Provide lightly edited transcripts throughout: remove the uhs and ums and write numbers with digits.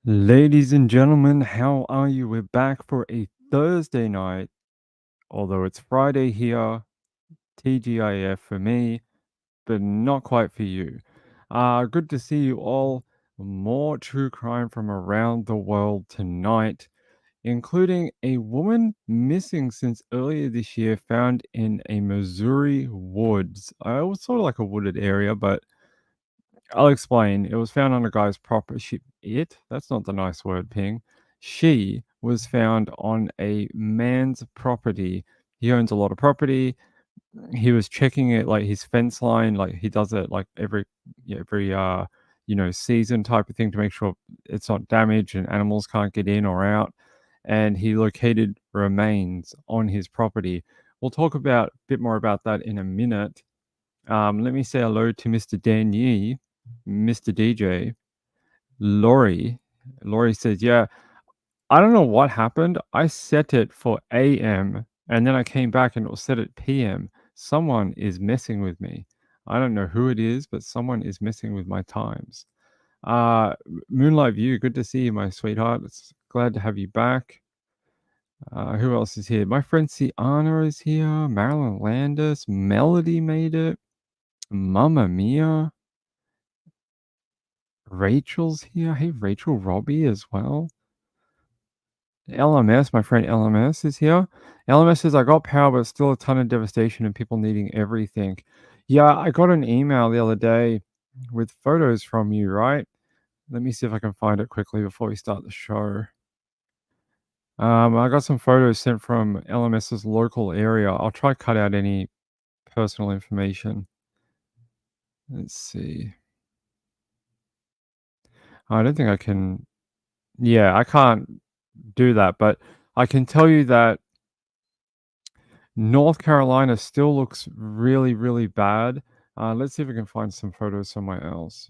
Ladies and gentlemen, how are you? We're back for a Thursday night, although it's Friday here, TGIF for me, but not quite for you. Good to see you all. More true crime from around the world tonight, including a woman missing since earlier this year found in a Missouri woods. It was sort of like a wooded area, but I'll explain. It was found on a guy's property. That's not the nice word, Ping. She was found on a man's property. He owns a lot of property. He was checking it like his fence line, like he does it like every season type of thing to make sure it's not damaged and animals can't get in or out. And he located remains on his property. We'll talk about a bit more about that in a minute. Let me say hello to Mr. Dan Yee, Mr. DJ. Laurie. Laurie says, yeah, I don't know what happened. I set it for AM and then I came back and it was set at PM. Someone is messing with me. I don't know who it is, but someone is messing with my times. Uh, Moonlight View, good to see you, my sweetheart. It's glad to have you back. Who else is here? My friend Sienna is here. Marilyn Landis. Melody made it. Mamma Mia. Rachel's here. Hey, Rachel Robbie as well. LMS, my friend LMS is here. LMS says, I got power, but still a ton of devastation and people needing everything. Yeah, I got an email the other day with photos from you, right? Let me see if I can find it quickly before we start the show. I got some photos sent from LMS's local area. I'll try cut out any personal information. Let's see. I don't think I can. Yeah, I can't do that, but I can tell you that North Carolina still looks really, really bad. Let's see if we can find some photos somewhere else.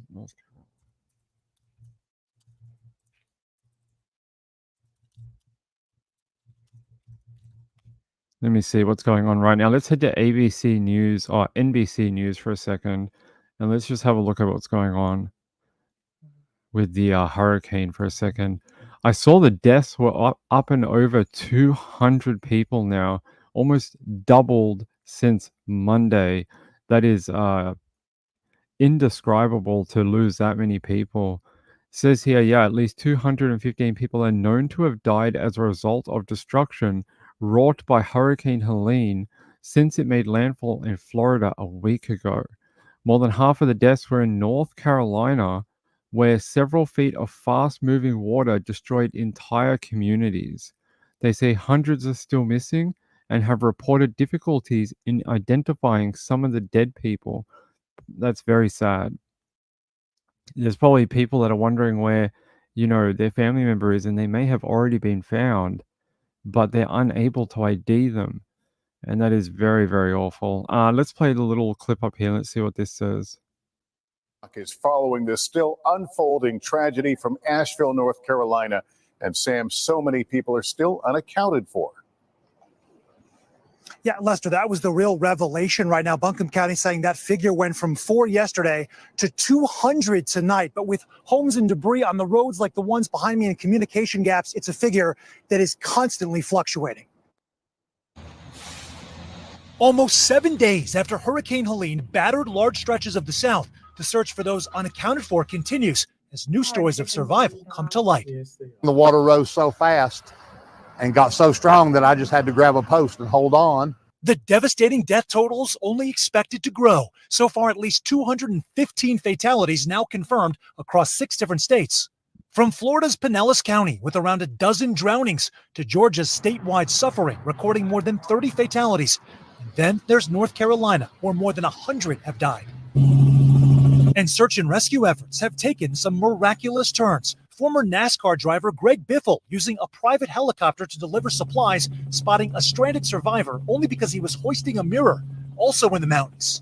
Let me see what's going on right now. Let's head to ABC News or NBC News for a second, and let's just have a look at what's going on with the hurricane for a second. I saw the deaths were up and over 200 people now, almost doubled since Monday. That is indescribable to lose that many people. It says here, yeah, at least 215 people are known to have died as a result of destruction wrought by Hurricane Helene since it made landfall in Florida a week ago. More than half of the deaths were in North Carolina, where several feet of fast moving water destroyed entire communities. They say hundreds are still missing and have reported difficulties in identifying some of the dead people. That's very sad. There's probably people that are wondering where, their family member is, and they may have already been found, but they're unable to ID them. And that is very, very awful. Let's play the little clip up here. Let's see what this says. Is following this still unfolding tragedy from Asheville, North Carolina. And Sam, so many people are still unaccounted for. Yeah, Lester, that was the real revelation right now. Buncombe County saying that figure went from 4 yesterday to 200 tonight. But with homes and debris on the roads like the ones behind me and communication gaps, it's a figure that is constantly fluctuating. Almost 7 days after Hurricane Helene battered large stretches of the South, the search for those unaccounted for continues as new stories of survival come to light. The water rose so fast and got so strong that I just had to grab a post and hold on. The devastating death totals only expected to grow. So far, at least 215 fatalities now confirmed across 6 different states. From Florida's Pinellas County, with around a dozen drownings, to Georgia's statewide suffering, recording more than 30 fatalities. And then there's North Carolina, where more than 100 have died. And search and rescue efforts have taken some miraculous turns. Former NASCAR driver Greg Biffle using a private helicopter to deliver supplies, spotting a stranded survivor only because he was hoisting a mirror, also in the mountains.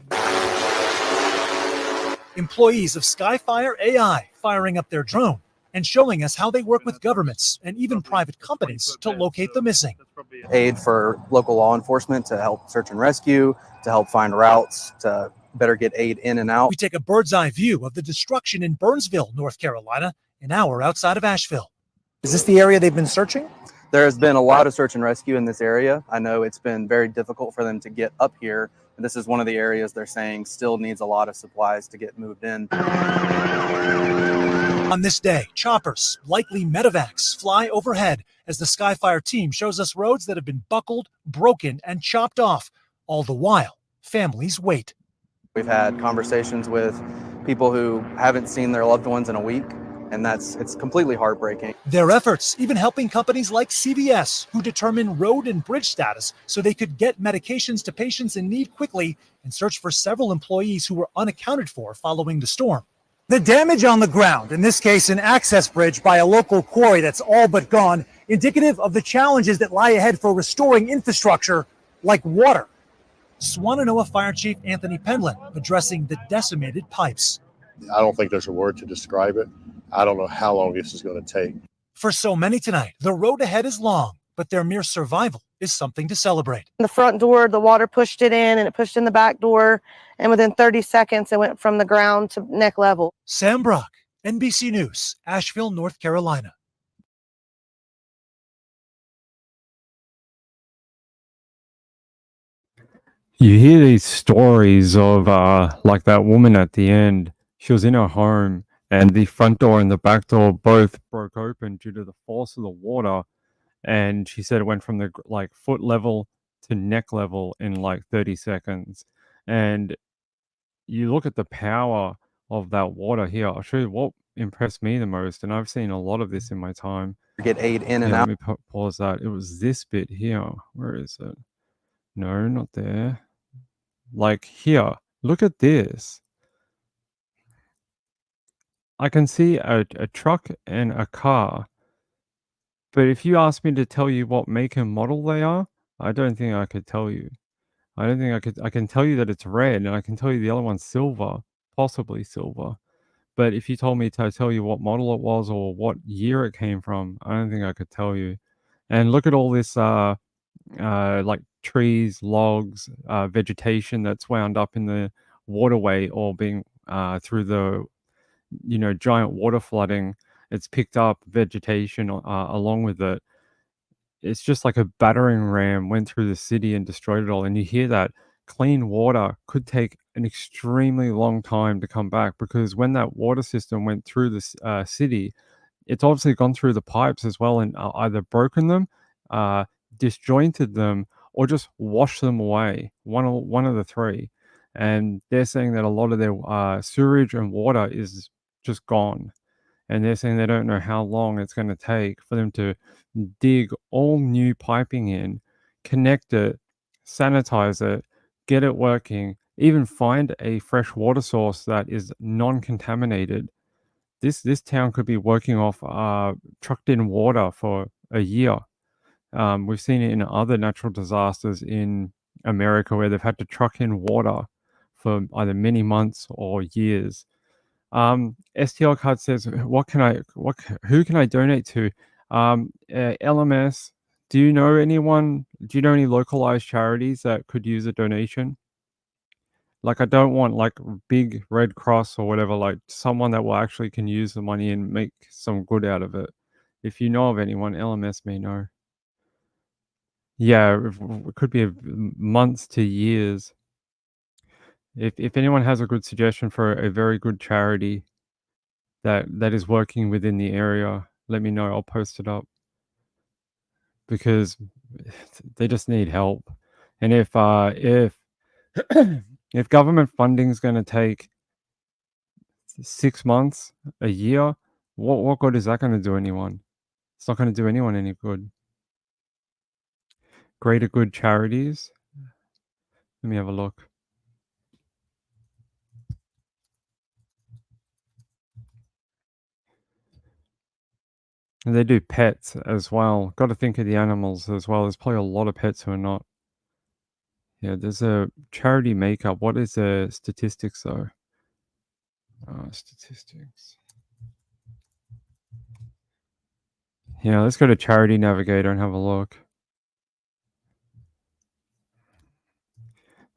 Employees of Skyfire AI firing up their drone and showing us how they work with governments and even private companies to locate the missing. Aid for local law enforcement to help search and rescue, to help find routes, to better get aid in and out. We take a bird's eye view of the destruction in Burnsville, North Carolina, an hour outside of Asheville. Is this the area they've been searching? There has been a lot of search and rescue in this area. I know it's been very difficult for them to get up here. And this is one of the areas they're saying still needs a lot of supplies to get moved in. On this day, choppers, likely medevacs, fly overhead as the Skyfire team shows us roads that have been buckled, broken, and chopped off. All the while, families wait. We've had conversations with people who haven't seen their loved ones in a week, and it's completely heartbreaking. Their efforts even helping companies like CVS, who determine road and bridge status so they could get medications to patients in need quickly, and search for several employees who were unaccounted for following the storm. The damage on the ground, in this case an access bridge by a local quarry that's all but gone, indicative of the challenges that lie ahead for restoring infrastructure like water. Swannanoa Fire Chief Anthony Pendlin addressing the decimated pipes. I don't think there's a word to describe it. I don't know how long this is going to take. For so many tonight, the road ahead is long, but their mere survival is something to celebrate. The front door, the water pushed it in and it pushed in the back door. And within 30 seconds, it went from the ground to neck level. Sam Brock, NBC News, Asheville, North Carolina. You hear these stories of like that woman at the end. She was in her home and the front door and the back door both broke open due to the force of the water. And she said it went from the like foot level to neck level in like 30 seconds. And you look at the power of that water here. I'll show you what impressed me the most. And I've seen a lot of this in my time. Get aid in and Yeah, out. let me pause that. It was this bit here. Where is it? No, not there. Like here. Look at this. I can see a truck and a car. But if you ask me to tell you what make and model they are, I don't think I could tell you. I don't think I could. I can tell you that it's red, and I can tell you the other one's silver, possibly silver. But if you told me to tell you what model it was or what year it came from, I don't think I could tell you. And look at all this, like trees, logs, vegetation that's wound up in the waterway or being through the, giant water flooding. It's picked up vegetation along with it. It's just like a battering ram went through the city and destroyed it all. And you hear that clean water could take an extremely long time to come back, because when that water system went through the city, it's obviously gone through the pipes as well and either broken them, disjointed them, or just washed them away. One of the three. And they're saying that a lot of their sewerage and water is just gone. And they're saying they don't know how long it's going to take for them to dig all new piping in, connect it, sanitize it, get it working, even find a fresh water source that is non-contaminated. This town could be working off trucked in water for a year. We've seen it in other natural disasters in America where they've had to truck in water for either many months or years. STL card says, who can I donate to? LMS, do you know anyone? Do you know any localized charities that could use a donation? Like, I don't want like big Red Cross or whatever, like someone that will actually can use the money and make some good out of it. If you know of anyone, LMS may know. Yeah, it could be months to years. If anyone has a good suggestion for a very good charity that is working within the area, let me know. I'll post it up, because they just need help. And if if government funding is going to take 6 months, a year, what good is that going to do anyone? It's not going to do anyone any good. Greater good charities. Let me have a look. And they do pets as well. Got to think of the animals as well. There's probably a lot of pets who are not. Yeah, there's a charity makeup. What is the statistics though? Statistics. Yeah, let's go to Charity Navigator and have a look.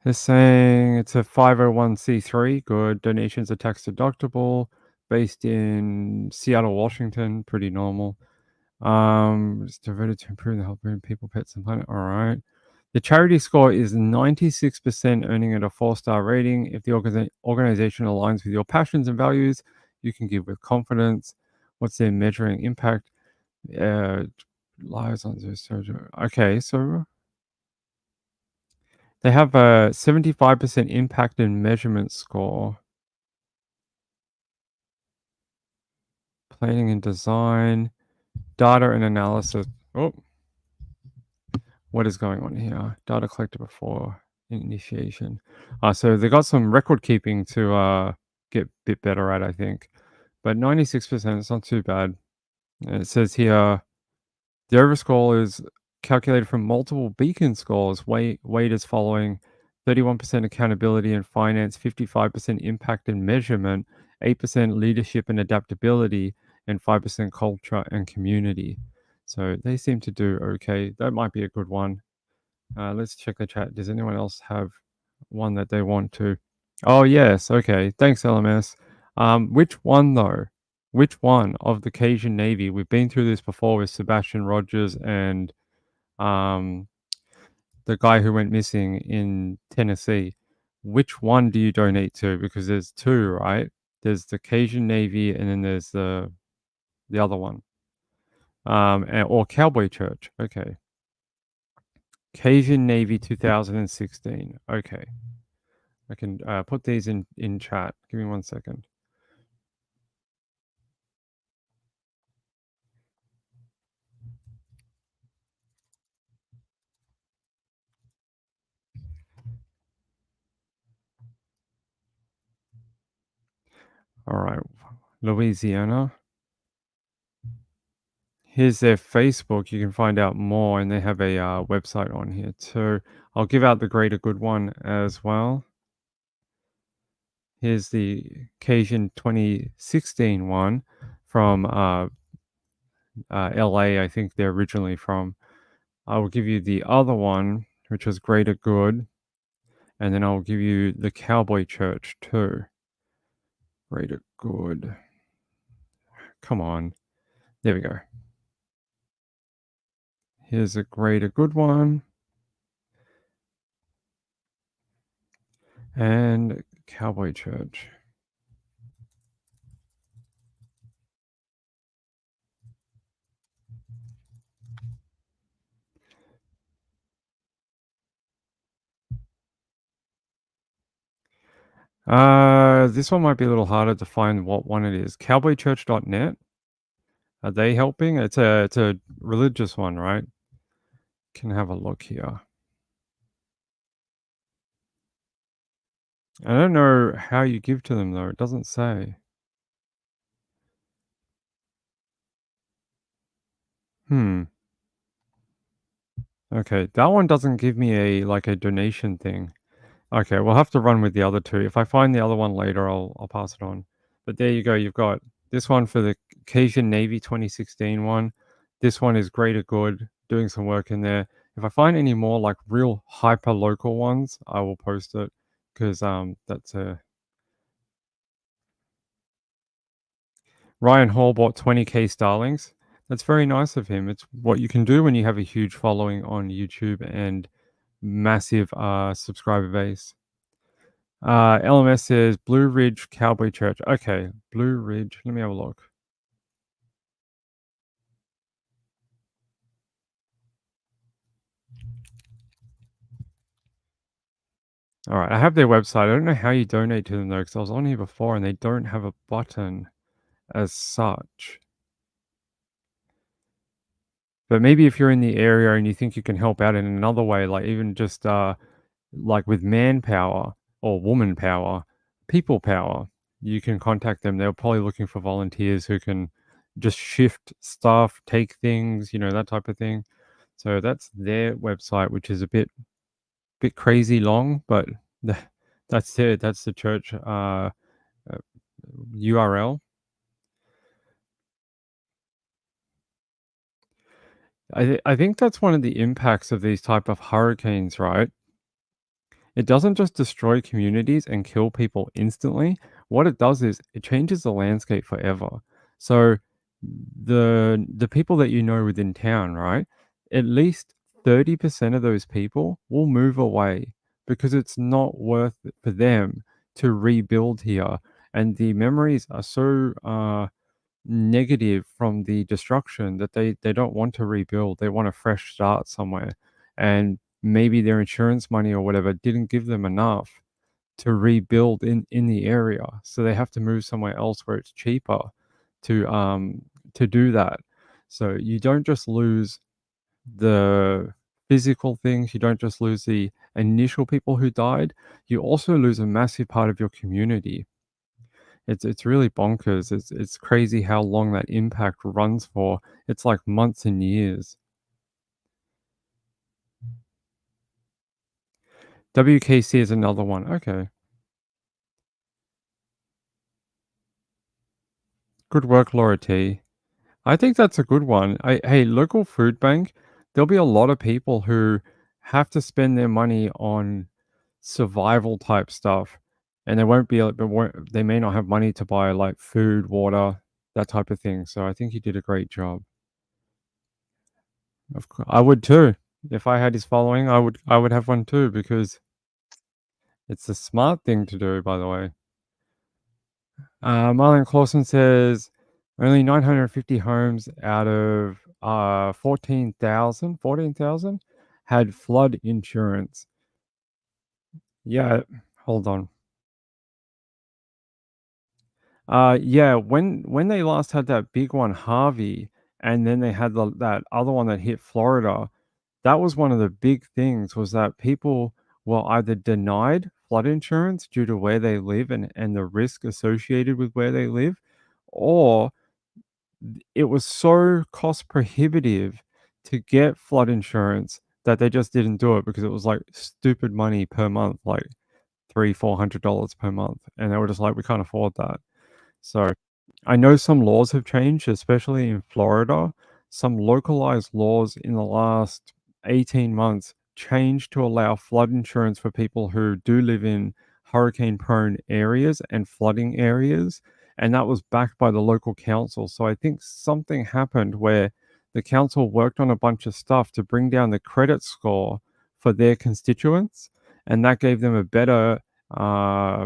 They're saying it's a 501c3. Good. Donations are tax deductible. based in Seattle, Washington. Pretty normal. It's devoted to improving the health of people, pets, and planet. All right. The charity score is 96%, earning it a 4-star rating. If the organization aligns with your passions and values, you can give with confidence. What's their measuring impact? Lives on the surgery. Okay, so they have a 75% impact and measurement score. Planning and design, data and analysis. Oh, what is going on here? Data collected before initiation. So they got some record keeping to get a bit better at, I think. But 96% is not too bad. And it says here, the overscore is calculated from multiple beacon scores. Weight is following 31% accountability and finance, 55% impact and measurement, 8% leadership and adaptability, and 5% culture and community. So they seem to do okay. That might be a good one. Let's check the chat. Does anyone else have one that they want to? Oh, yes. Okay. Thanks, LMS. Which one, though? Which one of the Cajun Navy? We've been through this before with Sebastian Rogers and the guy who went missing in Tennessee. Which one do you donate to? Because there's two, right? There's the Cajun Navy and then there's the other one. Or Cowboy Church. Okay. Cajun Navy 2016. Okay. I can put these in chat. Give me 1 second. All right. Louisiana. Here's their Facebook. You can find out more, and they have a website on here too. I'll give out the Greater Good one as well. Here's the Cajun 2016 one from LA. I think they're originally from. I will give you the other one, which was Greater Good, and then I'll give you the Cowboy Church too. Greater Good. Come on. There we go. Here's a Greater Good one. And Cowboy Church. This one might be a little harder to find what one it is. Cowboychurch.net. Are they helping? It's a religious one, right? Can have a look here. I don't know how you give to them though. It doesn't say. Okay, that one doesn't give me a donation thing. Okay, we'll have to run with the other two. If I find the other one later, I'll pass it on. But there you go. You've got this one for the Cajun Navy 2016 one. This one is Greater Good, doing some work in there. If I find any more like real hyper local ones, I will post it because that's a Ryan Hall bought 20k starlings. That's very nice of him. It's what you can do when you have a huge following on YouTube and massive subscriber base. LMS says Blue Ridge Cowboy Church. Okay, Blue Ridge. Let me have a look. All right, I have their website. I don't know how you donate to them though, because I was on here before and they don't have a button as such. But maybe if you're in the area and you think you can help out in another way, like even just like with manpower or woman power, people power, you can contact them. They're probably looking for volunteers who can just shift stuff, take things, that type of thing. So that's their website, which is a bit crazy long, but that's the church URL. I think that's one of the impacts of these type of hurricanes, right? It doesn't just destroy communities and kill people instantly. what it does is it changes the landscape forever. So the people that you know within town, right? At least 30% of those people will move away because it's not worth it for them to rebuild here. And the memories are so negative from the destruction that they don't want to rebuild. They want a fresh start somewhere. And maybe their insurance money or whatever didn't give them enough to rebuild in the area. So they have to move somewhere else where it's cheaper to do that. So you don't just lose the physical things, you don't just lose the initial people who died, you also lose a massive part of your community. It's really bonkers. It's crazy how long that impact runs for. It's like months and years. WKC is another one. Okay. Good work, Laura T. I think that's a good one. Hey, local food bank, there'll be a lot of people who have to spend their money on survival type stuff, and they won't be able, they may not have money to buy like food, water, that type of thing. So I think he did a great job. Of course, I would too. If I had his following, I would have one too because it's a smart thing to do, by the way. Marlon Clausen says only 950 homes out of 14,000 had flood insurance. Yeah, hold on. Yeah, when they last had that big one, Harvey, and then they had that other one that hit Florida, that was one of the big things was that people were either denied flood insurance due to where they live and the risk associated with where they live, or it was so cost prohibitive to get flood insurance that they just didn't do it because it was like stupid money per month, like $300-400 per month, and they were just like, we can't afford that. So I know some laws have changed, especially in Florida. Some localized laws in the last 18 months changed to allow flood insurance for people who do live in hurricane prone areas and flooding areas. And that was backed by the local council. So I think something happened where the council worked on a bunch of stuff to bring down the credit score for their constituents. And that gave them a better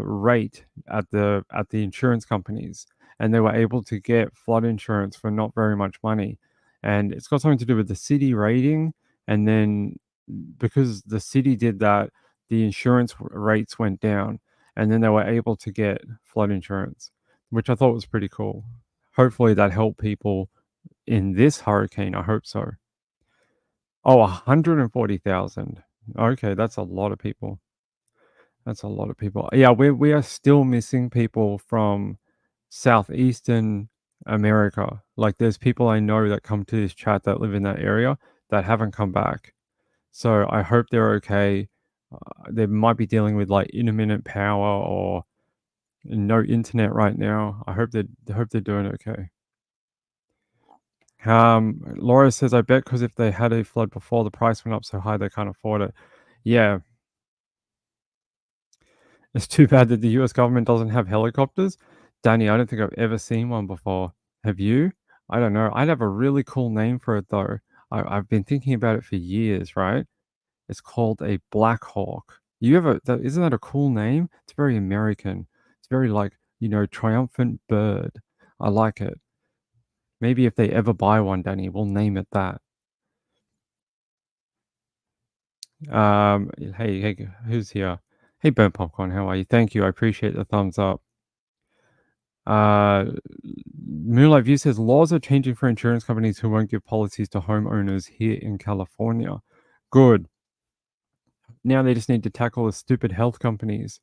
rate at the insurance companies, and they were able to get flood insurance for not very much money. And it's got something to do with the city rating, and then because the city did that, the insurance rates went down, and then they were able to get flood insurance, which I thought was pretty cool. Hopefully that helped people in this hurricane. I hope so. Oh, 140,000. Okay, that's a lot of people. That's a lot of people. Yeah, we are still missing people from Southeastern America. Like, there's people I know that come to this chat that live in that area that haven't come back. So I hope they're okay. They might be dealing with like intermittent power or no internet right now. I hope they're doing okay. Laura says, I bet because if they had a flood before, the price went up so high they can't afford it. Yeah. It's too bad that the US government doesn't have helicopters. Danny, I don't think I've ever seen one before. Have you? I don't know. I'd have a really cool name for it though. I've been thinking about it for years, right? It's called a Black Hawk. Isn't that a cool name? It's very American. It's very like, triumphant bird. I like it. Maybe if they ever buy one, Danny, we'll name it that. Hey, who's here? Hey, Burnt Popcorn, how are you? Thank you. I appreciate the thumbs up. Moonlight View says laws are changing for insurance companies who won't give policies to homeowners here in California. Good. Now they just need to tackle the stupid health companies.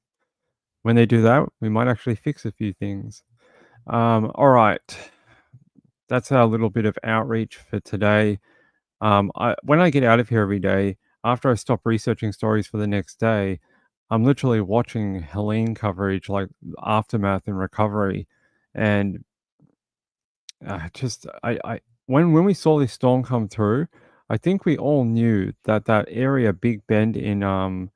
When they do that, we might actually fix a few things. All right. That's our little bit of outreach for today. When I get out of here every day, after I stop researching stories for the next day, I'm literally watching Helene coverage, like aftermath and recovery, and when we saw this storm come through, I think we all knew that area, Big Bend in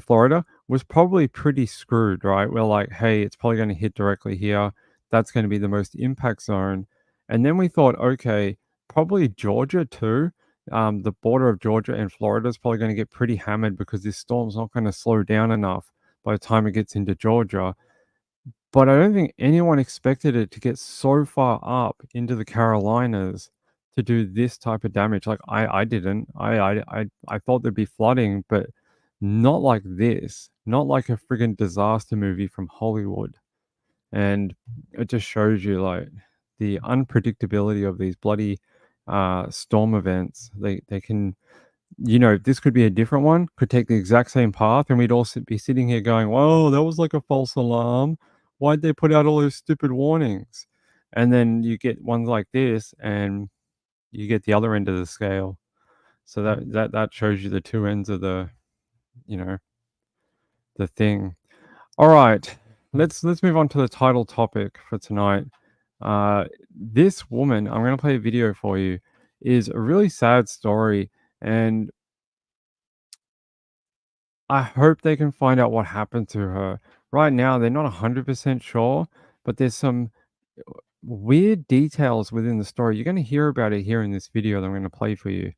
Florida, was probably pretty screwed, right? We're like, hey, it's probably going to hit directly here. That's going to be the most impact zone. And then we thought, okay, probably Georgia too. The border of Georgia and Florida is probably going to get pretty hammered because this storm's not going to slow down enough by the time it gets into Georgia. But I don't think anyone expected it to get so far up into the Carolinas to do this type of damage. Like I didn't. I thought there'd be flooding, but not like this. Not like a friggin' disaster movie from Hollywood. And it just shows you like the unpredictability of these bloody storm events. They can, this could be a different one, could take the exact same path, and we'd all be sitting here going, "Whoa, that was like a false alarm. Why'd they put out all those stupid warnings?" And then you get ones like this, and you get the other end of the scale. So that shows you the two ends of the, you know, the thing. All right, let's move on to the title topic for tonight. This woman, I'm going to play a video for you, is a really sad story, and I hope they can find out what happened to her. Right now, they're not 100% sure, but there's some weird details within the story. You're going to hear about it here in this video that I'm going to play for you.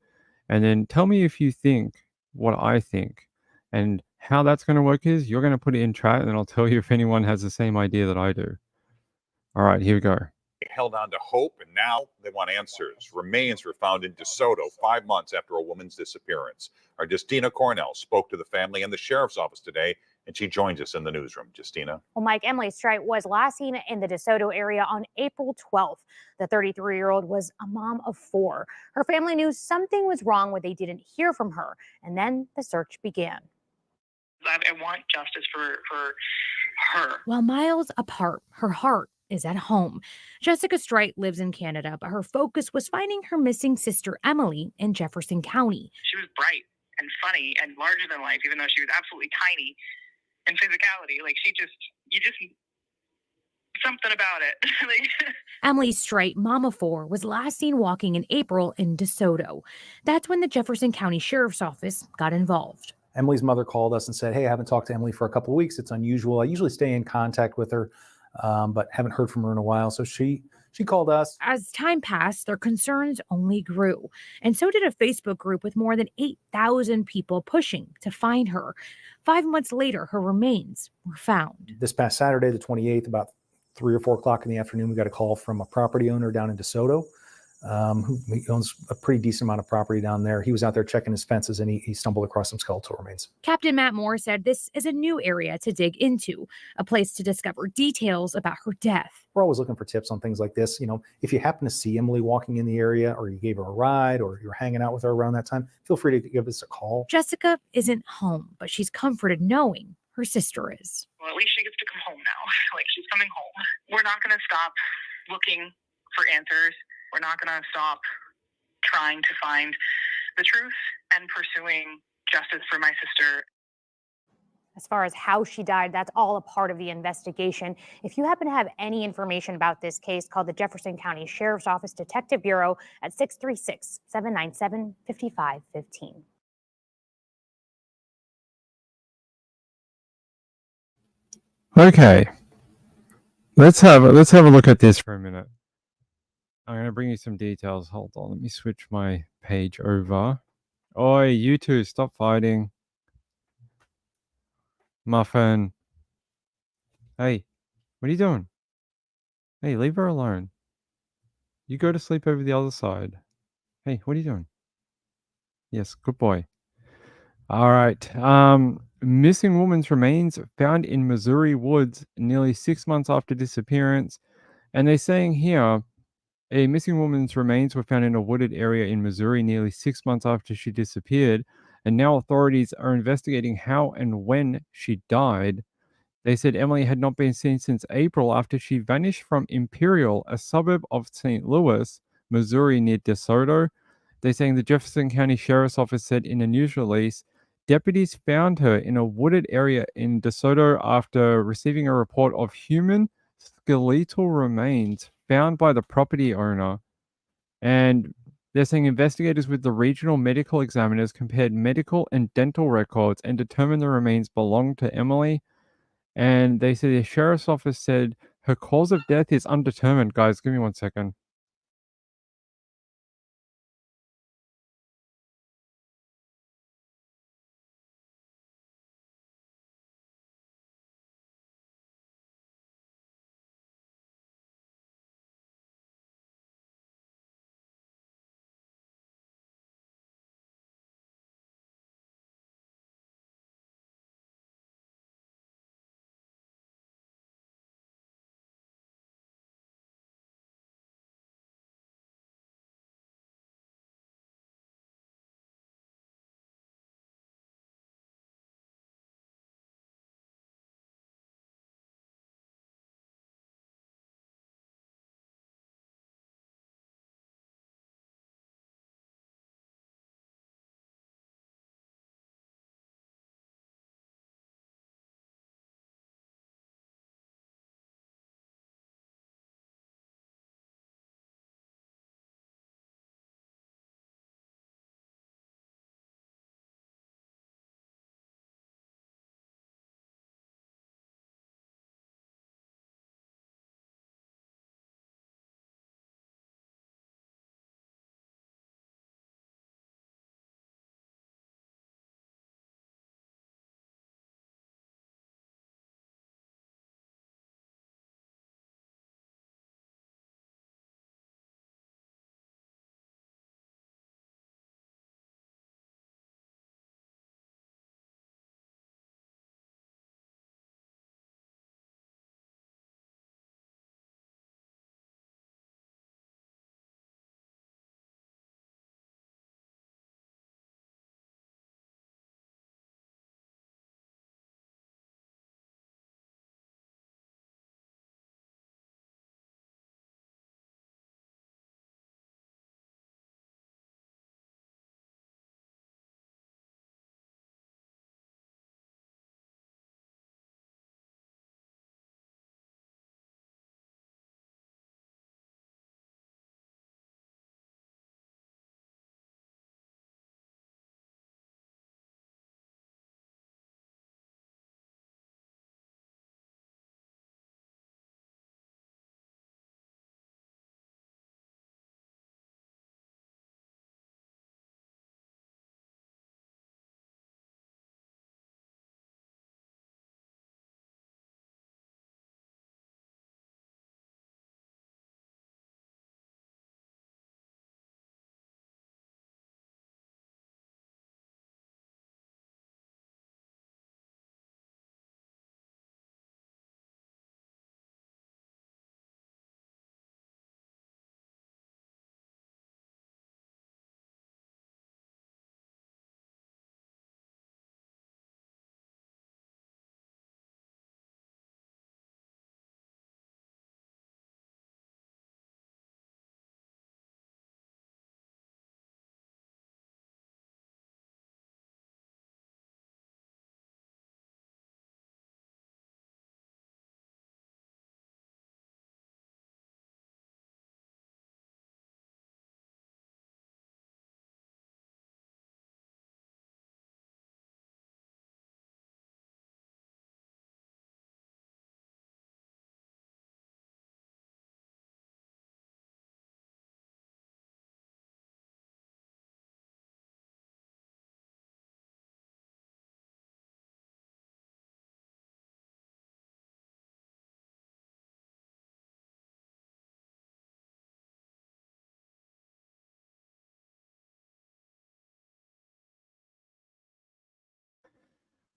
And then tell me if you think what I think. And how that's going to work is you're going to put it in chat, and then I'll tell you if anyone has the same idea that I do. All right, here we go. Held on to hope, and now they want answers. Remains were found in DeSoto 5 months after a woman's disappearance. Our Justina Cornell spoke to the family and the sheriff's office today, and she joins us in the newsroom. Justina. Well, Mike, Emily Strite was last seen in the DeSoto area on April 12th. The 33-year-old was a mom of 4. Her family knew something was wrong when they didn't hear from her, and then the search began. I want justice for her. While miles apart, her heart is at home. Jessica Strite lives in Canada, but her focus was finding her missing sister Emily in Jefferson County. She was bright and funny and larger than life, even though she was absolutely tiny in physicality. Like you just something about it. Emily Strite, mom of 4, was last seen walking in April in DeSoto. That's when the Jefferson County Sheriff's Office got involved. Emily's mother called us and said, "Hey, I haven't talked to Emily for a couple of weeks. It's unusual. I usually stay in contact with her, but haven't heard from her in a while." So she called us. As time passed, their concerns only grew. And so did a Facebook group with more than 8,000 people pushing to find her. 5 months later, her remains were found. This past Saturday, the 28th, about 3 or 4 o'clock in the afternoon, we got a call from a property owner down in DeSoto, who owns a pretty decent amount of property down there. He was out there checking his fences, and he stumbled across some skeletal remains. Captain Matt Moore said this is a new area to dig into, a place to discover details about her death. We're always looking for tips on things like this. If you happen to see Emily walking in the area, or you gave her a ride, or you're hanging out with her around that time, feel free to give us a call. Jessica isn't home, but she's comforted knowing her sister is. Well, at least she gets to come home now. Like, she's coming home. We're not going to stop looking for answers. We're not going to stop trying to find the truth and pursuing justice for my sister. As far as how she died, that's all a part of the investigation. If you happen to have any information about this case, call the Jefferson County Sheriff's Office Detective Bureau at 636-797-5515. Okay. Let's have a look at this for a minute. I'm going to bring you some details. Hold on. Let me switch my page over. Oi, you two, stop fighting. Muffin. Hey, what are you doing? Hey, leave her alone. You go to sleep over the other side. Hey, what are you doing? Yes, good boy. All right. Missing woman's remains found in Missouri woods nearly 6 months after disappearance. And they're saying here, a missing woman's remains were found in a wooded area in Missouri nearly 6 months after she disappeared. And now authorities are investigating how and when she died. They said Emily had not been seen since April after she vanished from Imperial, a suburb of St. Louis, Missouri, near DeSoto. They're saying the Jefferson County Sheriff's Office said in a news release, deputies found her in a wooded area in DeSoto after receiving a report of human skeletal remains found by the property owner. And They're saying investigators with the regional medical examiners compared medical and dental records and determined the remains belonged to Emily. And they said the sheriff's office said her cause of death is undetermined. Guys, give me 1 second.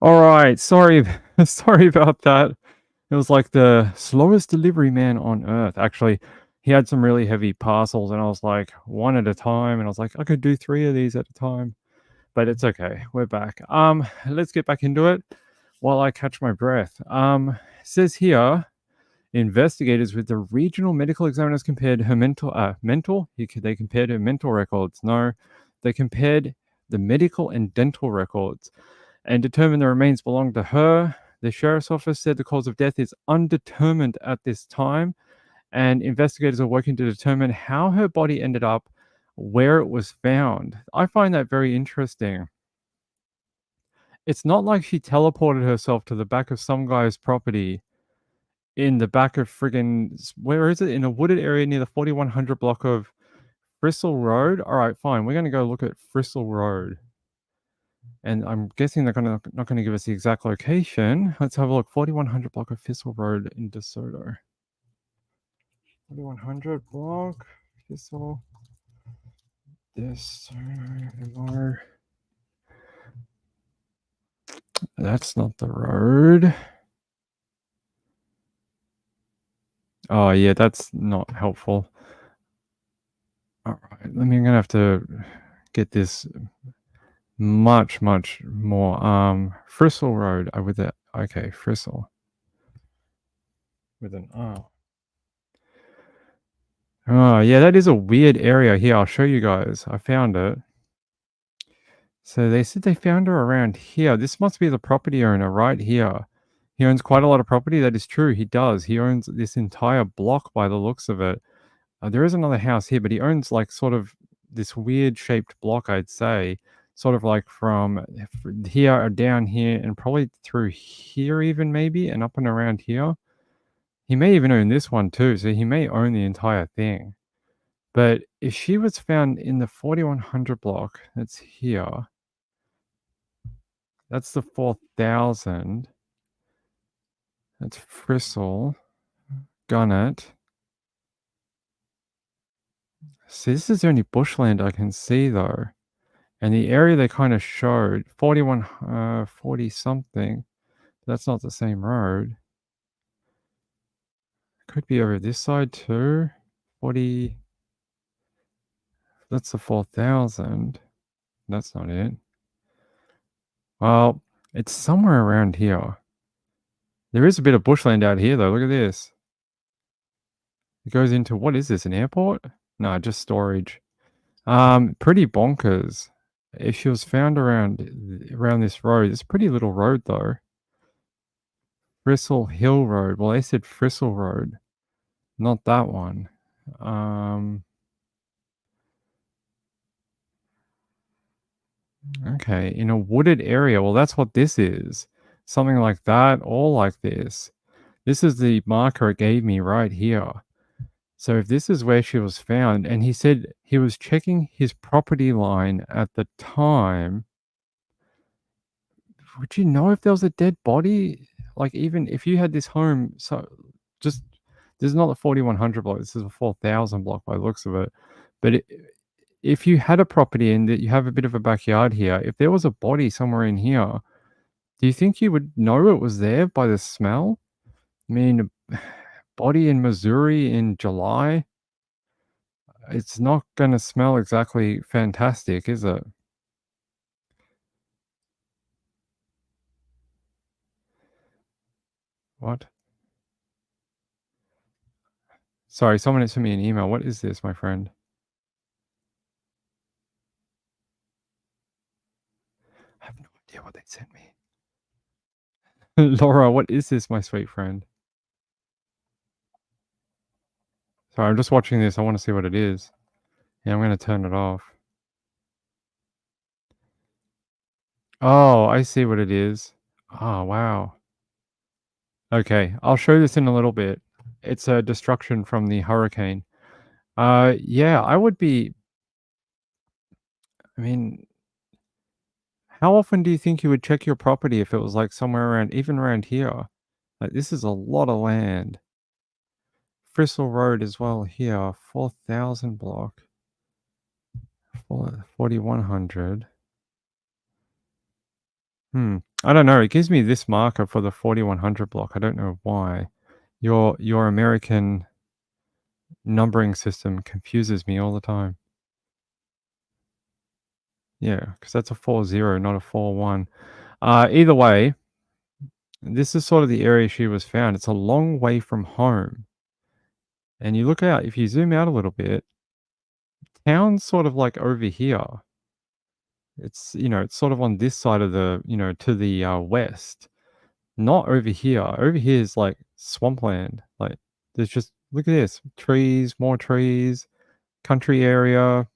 All right, sorry, sorry about that. It was like the slowest delivery man on earth. Actually, he had some really heavy parcels, and I was like, one at a time, and I was like, I could do 3 of these at a time, but it's okay. We're back. Let's get back into it while I catch my breath. Says here, investigators with the regional medical examiners compared her they compared her mental records. No, they compared the medical and dental records and determined the remains belonged to her. The sheriff's office said the cause of death is undetermined at this time, and investigators are working to determine how her body ended up where it was found. I find that very interesting. It's not like she teleported herself to the back of some guy's property in the back of friggin' where is it? In a wooded area near the 4100 block of Frisell Road? Alright, fine. We're gonna go look at Frisell Road. And I'm guessing they're not gonna give us the exact location. Let's have a look. 4100 block of Frisell Road in DeSoto. 4100 block, Frisell, DeSoto. That's not the road. Oh yeah, that's not helpful. All right, I'm gonna have to get this much more. Frisell Road with it. Okay, Frisell with an R. Oh yeah, that is a weird area here. I'll show you guys. I found it. So they said they found her around here. This must be the property owner right here. He owns quite a lot of property. That is true. He does. He owns this entire block by the looks of it. There is another house here, but he owns like sort of this weird shaped block, I'd say. Sort of like from here or down here and probably through here even maybe and up and around here. He may even own this one too. So he may own the entire thing. But if she was found in the 4100 block, that's here. That's the 4000. That's Frisell. Gunnet. See, this is the only bushland I can see though. And the area they kind of showed, 40 something. That's not the same road. Could be over this side too. 40. That's the 4000. That's not it. Well, it's somewhere around here. There is a bit of bushland out here though. Look at this. It goes into, what is this, an airport? No, just storage. Pretty bonkers. If she was found around this road, it's a pretty little road though. Frisell Hill Road. Well, they said Frisell Road, not that one. Okay, in a wooded area. Well, that's what this is. Something like that or like this. This is the marker it gave me right here. So if this is where she was found, and he said he was checking his property line at the time, would you know if there was a dead body? Like even if you had this home, so just, this is not the 4100 block, this is a 4000 block by the looks of it. But if you had a property and that you have a bit of a backyard here, if there was a body somewhere in here, do you think you would know it was there by the smell? I mean, body in Missouri in July, it's not going to smell exactly fantastic, is it? What? Sorry, someone sent me an email. What is this, my friend? I have no idea what they sent me. Laura, what is this, my sweet friend? Sorry, I'm just watching this. I want to see what it is. Yeah, I'm going to turn it off. Oh, I see what it is. Oh, wow. Okay, I'll show this in a little bit. It's a destruction from the hurricane. Yeah, I would be... I mean, how often do you think you would check your property if it was like somewhere around, even around here? Like, this is a lot of land. Frisell Road as well here, 4000 block. 4100. I don't know. It gives me this marker for the 4100 block. I don't know why. Your American numbering system confuses me all the time. Yeah, because that's a 40, not a 41. Either way, this is sort of the area she was found. It's a long way from home. And you look out, if you zoom out a little bit, town's sort of like over here. It's, it's sort of on this side of the, to the west. Not over here. Over here is like swampland. Like, there's just, look at this. Trees, more trees, country area.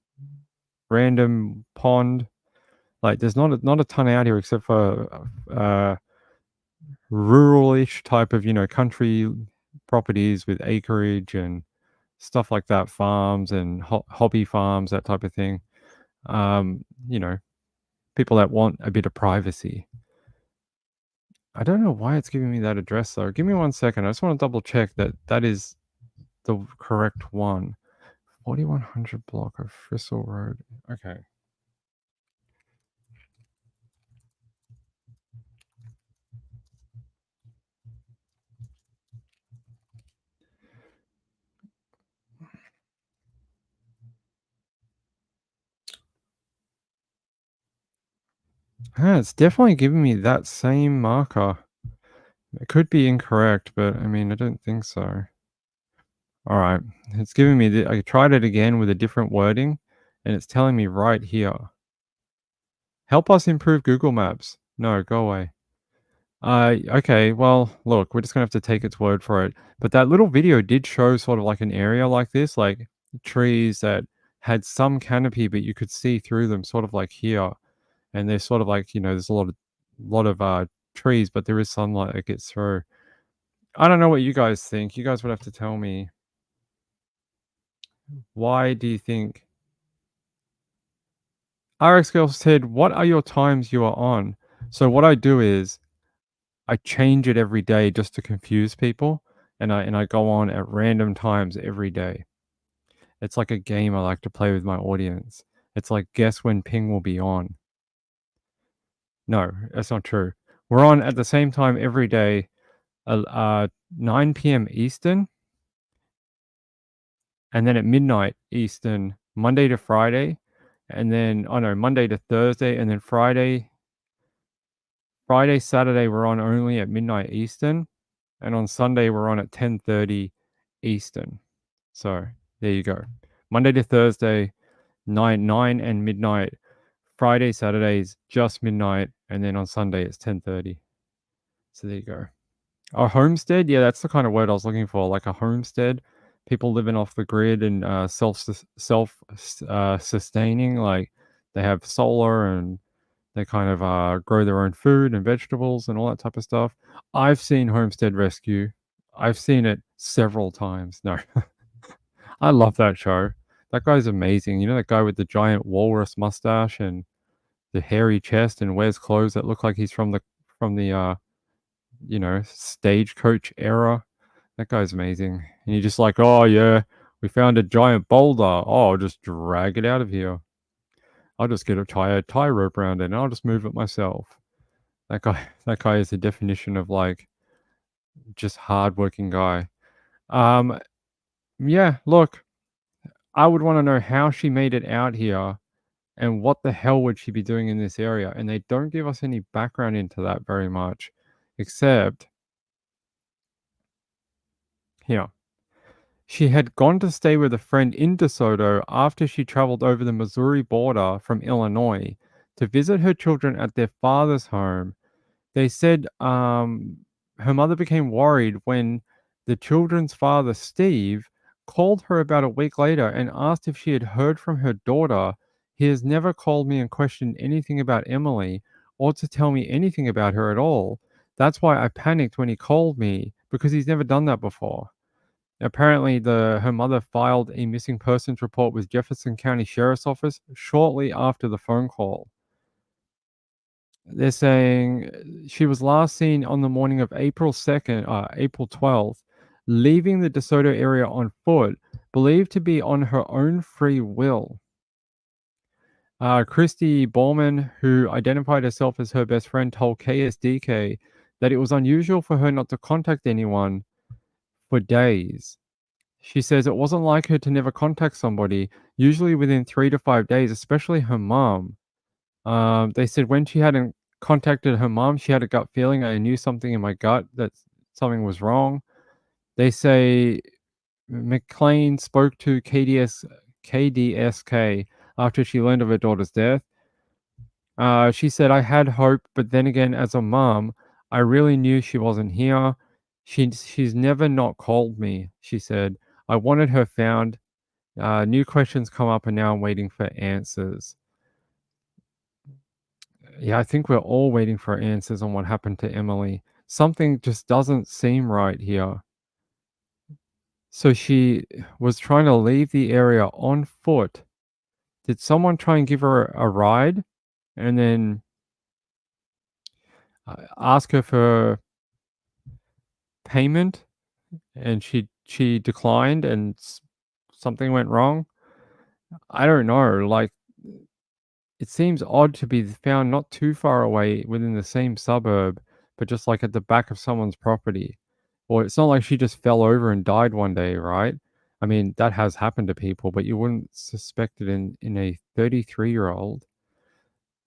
random pond. Like there's not a ton out here except for rural-ish type of, country properties with acreage and stuff like that, farms and hobby farms, that type of thing. You know, people that want a bit of privacy. I don't know why it's giving me that address though. Give me 1 second. I just want to double check that that is the correct one. 4100 block of Frisell Road. Okay. It's definitely giving me that same marker. It could be incorrect, but I mean, I don't think so. All right. It's giving me I tried it again with a different wording, and it's telling me right here. Help us improve Google Maps. No, go away. Okay, well, look, we're just gonna have to take its word for it. But that little video did show sort of like an area like this, like trees that had some canopy, but you could see through them, sort of like here. And there's sort of like, there's a lot of trees, but there is sunlight that gets through. I don't know what you guys think. You guys would have to tell me. Why do you think? RX Girl said, "What are your times you are on?" So what I do is I change it every day just to confuse people, and I go on at random times every day. It's like a game I like to play with my audience. It's like guess when Ping will be on. No, that's not true. We're on at the same time every day, 9 p.m. Eastern, and then at midnight Eastern, Monday to Friday, and then Monday to Thursday, and then Friday, Saturday we're on only at midnight Eastern, and on Sunday we're on at 10:30 Eastern. So there you go. Monday to Thursday, 9 and midnight. Friday, Saturdays just midnight, and then on Sunday it's 10:30. So there you go. A homestead, yeah, that's the kind of word I was looking for. Like a homestead, people living off the grid and sustaining. Like they have solar and they kind of grow their own food and vegetables and all that type of stuff. I've seen Homestead Rescue. I've seen it several times. No, I love that show. That guy's amazing. You know that guy with the giant walrus mustache and the hairy chest and wears clothes that look like he's from the stagecoach era. That guy's amazing. And you're just like, oh yeah, we found a giant boulder. Oh, I'll just drag it out of here. I'll just get a tie rope around it and I'll just move it myself. That guy is the definition of like just hardworking guy. Yeah, look, I would want to know how she made it out here and what the hell would she be doing in this area? And they don't give us any background into that very much, except here. She had gone to stay with a friend in DeSoto after she traveled over the Missouri border from Illinois to visit her children at their father's home. They said her mother became worried when the children's father, Steve, called her about a week later and asked if she had heard from her daughter. He has never called me and questioned anything about Emily or to tell me anything about her at all. That's why I panicked when he called me because he's never done that before. Apparently, her mother filed a missing persons report with Jefferson County Sheriff's Office shortly after the phone call. They're saying she was last seen on the morning of April 12th, leaving the DeSoto area on foot, believed to be on her own free will. Christy Ballman, who identified herself as her best friend, told KSDK that it was unusual for her not to contact anyone for days. She says it wasn't like her to never contact somebody, usually within 3 to 5 days, especially her mom. They said when she hadn't contacted her mom, she had a gut feeling. I knew something in my gut that something was wrong. They say McLean spoke to KDSK after she learned of her daughter's death. She said, I had hope, but then again, as a mom, I really knew she wasn't here. She's never not called me, she said. I wanted her found. New questions come up, and now I'm waiting for answers. Yeah, I think we're all waiting for answers on what happened to Emily. Something just doesn't seem right here. So she was trying to leave the area on foot. Did someone try and give her a ride and then ask her for payment, and she declined, and something went wrong? I don't know. Like, it seems odd to be found not too far away within the same suburb, but just like at the back of someone's property. Well, it's not like she just fell over and died one day, right? I mean, that has happened to people, but you wouldn't suspect it in a 33-year-old.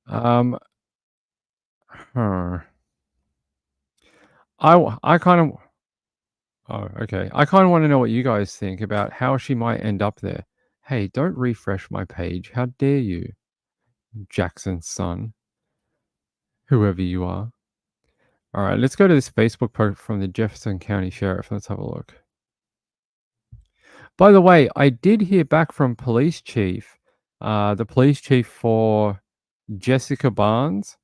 Huh. I kind of Oh, okay. I kind of want to know what you guys think about how she might end up there. Hey, don't refresh my page. How dare you, Jackson's son, whoever you are. All right, let's go to this Facebook post from the Jefferson County Sheriff. Let's have a look. By the way, I did hear back from police chief, the police chief for Jessica Barnes.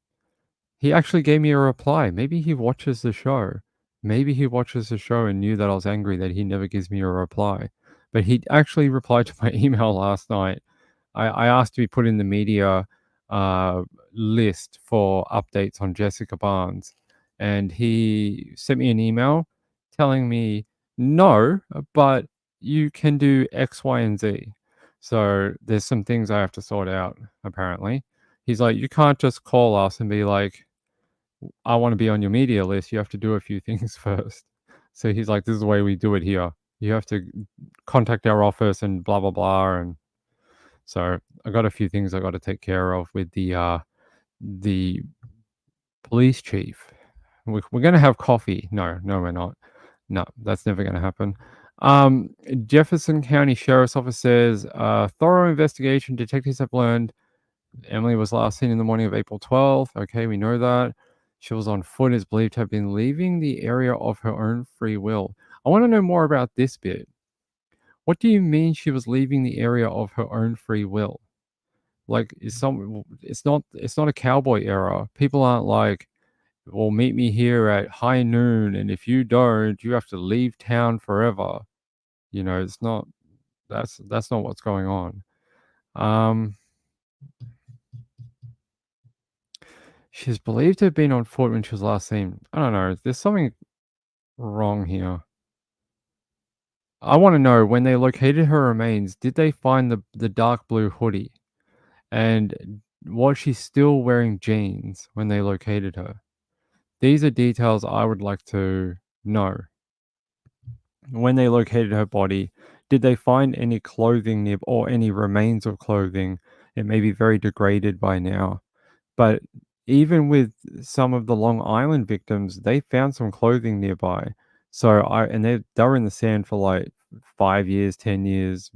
He actually gave me a reply. Maybe he watches the show. Maybe he watches the show and knew that I was angry that he never gives me a reply. But he actually replied to my email last night. I asked to be put in the media list for updates on Jessica Barnes. And he sent me an email telling me, no, but you can do X, Y, and Z. So there's some things I have to sort out, apparently. He's like, you can't just call us and be like, I want to be on your media list. You have to do a few things first. So he's like, this is the way we do it here. You have to contact our office and blah, blah, blah. And so I got a few things I got to take care of with the police chief. We're going to have coffee. No, we're not. No, that's never going to happen. Jefferson County Sheriff's Office says, thorough investigation. Detectives have learned Emily was last seen in the morning of April 12th. Okay, we know that. She was on foot, is believed to have been leaving the area of her own free will. I want to know more about this bit. What do you mean she was leaving the area of her own free will? Like, it's not a cowboy era. People aren't like, well, meet me here at high noon, and if you don't, you have to leave town forever. You know, it's not. That's not what's going on. She's believed to have been on foot when she was last seen. I don't know. There's something wrong here. I want to know, when they located her remains, did they find the dark blue hoodie? And was she still wearing jeans when they located her? These are details I would like to know. When they located her body, did they find any clothing near, or any remains of clothing? It may be very degraded by now. But even with some of the Long Island victims, they found some clothing nearby. So they were in the sand for like 5 years, 10 years,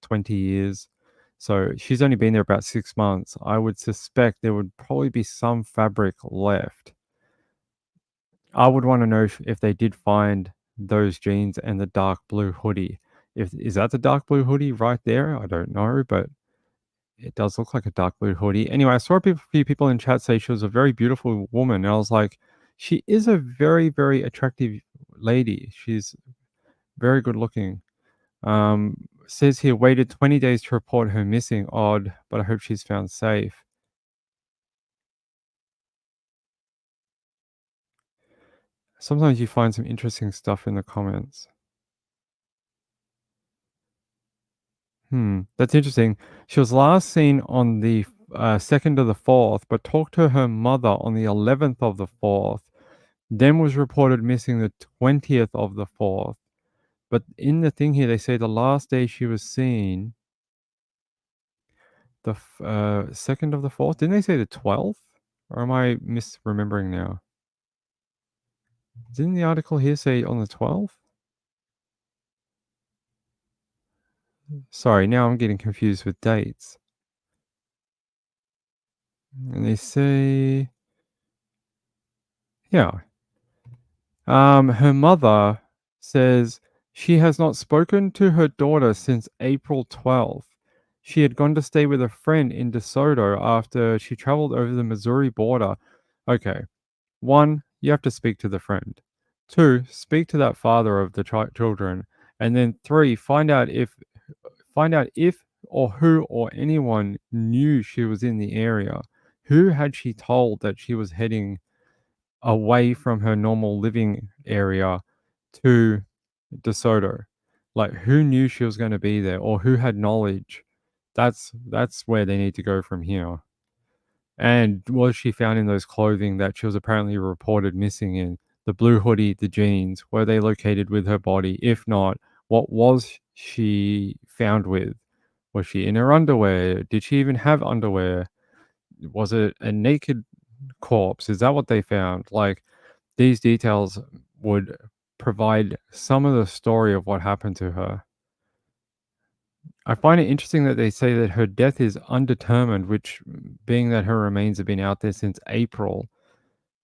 20 years. So she's only been there about 6 months. I would suspect there would probably be some fabric left. I would want to know if they did find those jeans and the dark blue hoodie. Is that the dark blue hoodie right there? I don't know, but it does look like a dark blue hoodie. Anyway, I saw a few people in chat say she was a very beautiful woman, and I was like, she is a very, very attractive lady. She's very good looking. Says here, waited 20 days to report her missing. Odd, but I hope she's found safe. Sometimes you find some interesting stuff in the comments. That's interesting. She was last seen on the 2nd of the 4th, but talked to her mother on the 11th of the 4th, then was reported missing the 20th of the 4th. But in the thing here, they say the last day she was seen, the 2nd of the 4th. Didn't they say the 12th? Or am I misremembering now? Didn't the article here say on the 12th? Sorry, now I'm getting confused with dates. And they say, yeah. Her mother says She has not spoken to her daughter since April 12th. She had gone to stay with a friend in DeSoto after she traveled over the Missouri border. Okay, one, you have to speak to the friend. Two, speak to that father of the children. And then three, find out if or who or anyone knew she was in the area. Who had she told that she was heading away from her normal living area to DeSoto? Like, who knew she was going to be there, or who had knowledge? That's where they need to go from here. And was she found in those clothing that she was apparently reported missing in? The blue hoodie, the jeans, were they located with her body? If not, what was she found with? Was she in her underwear? Did she even have underwear? Was it a naked corpse? Is that what they found? Like, these details would provide some of the story of what happened to her. I find it interesting that they say that her death is undetermined, which, being that her remains have been out there since April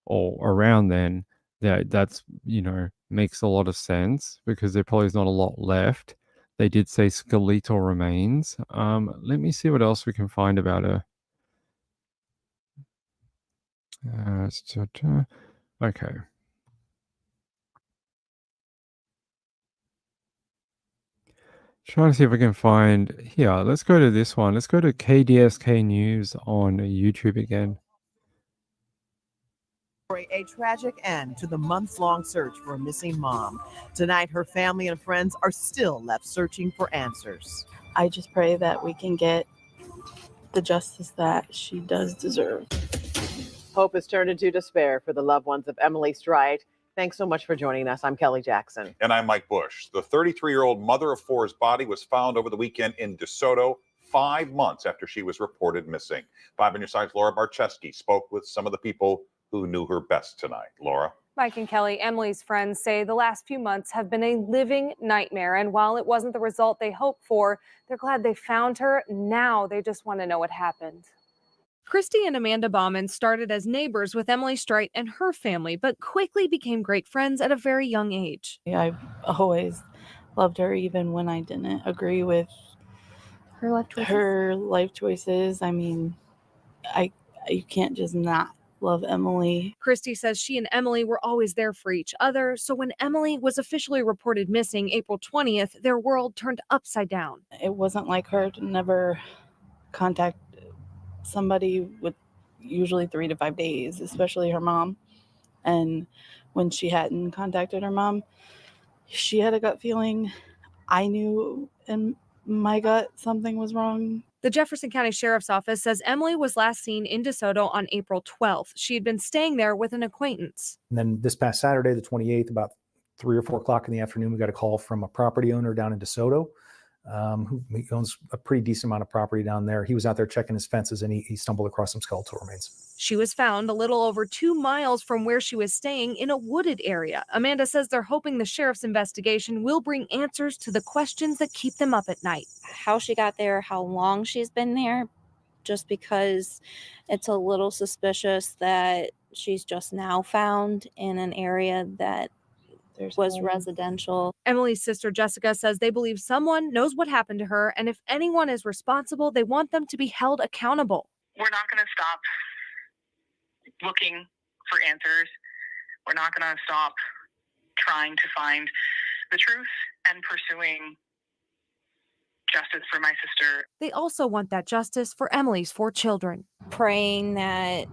or around then, that's, makes a lot of sense because there probably is not a lot left. They did say skeletal remains. Let me see what else we can find about her. Okay. Trying to see if I can find here. Let's go to this one. Let's go to KDSK News on YouTube again. A tragic end to the months-long search for a missing mom. Tonight, her family and friends are still left searching for answers. I just pray that we can get the justice that she does deserve. Hope has turned into despair for the loved ones of Emily Strite. Thanks so much for joining us. I'm Kelly Jackson. And I'm Mike Bush. The 33-year-old mother of four's body was found over the weekend in DeSoto 5 months after she was reported missing. 5 on your side's Laura Barczewski spoke with some of the people who knew her best tonight. Laura? Mike and Kelly, Emily's friends say the last few months have been a living nightmare. And while it wasn't the result they hoped for, they're glad they found her. Now they just want to know what happened. Christy and Amanda Bauman started as neighbors with Emily Strite and her family, but quickly became great friends at a very young age. I've always loved her, even when I didn't agree with her life choices. I mean, you can't just not love Emily. Christy says she and Emily were always there for each other, so when Emily was officially reported missing April 20th, their world turned upside down. It wasn't like her to never contact somebody with usually 3 to 5 days, especially her mom. And when she hadn't contacted her mom, she had a gut feeling. I knew in my gut something was wrong. The Jefferson County Sheriff's Office says Emily was last seen in DeSoto on April 12th. She had been staying there with an acquaintance. And then this past Saturday, the 28th, about 3 or 4 o'clock in the afternoon, we got a call from a property owner down in DeSoto, who owns a pretty decent amount of property down there. He was out there checking his fences, and he stumbled across some skeletal remains. She was found a little over 2 miles from where she was staying in a wooded area. Amanda says they're hoping the sheriff's investigation will bring answers to the questions that keep them up at night. How she got there, how long she's been there, just because it's a little suspicious that she's just now found in an area that was residential. Emily's sister Jessica says they believe someone knows what happened to her, and if anyone is responsible, they want them to be held accountable. We're not going to stop looking for answers. We're not going to stop trying to find the truth and pursuing justice for my sister. They also want that justice for Emily's 4 children. Praying that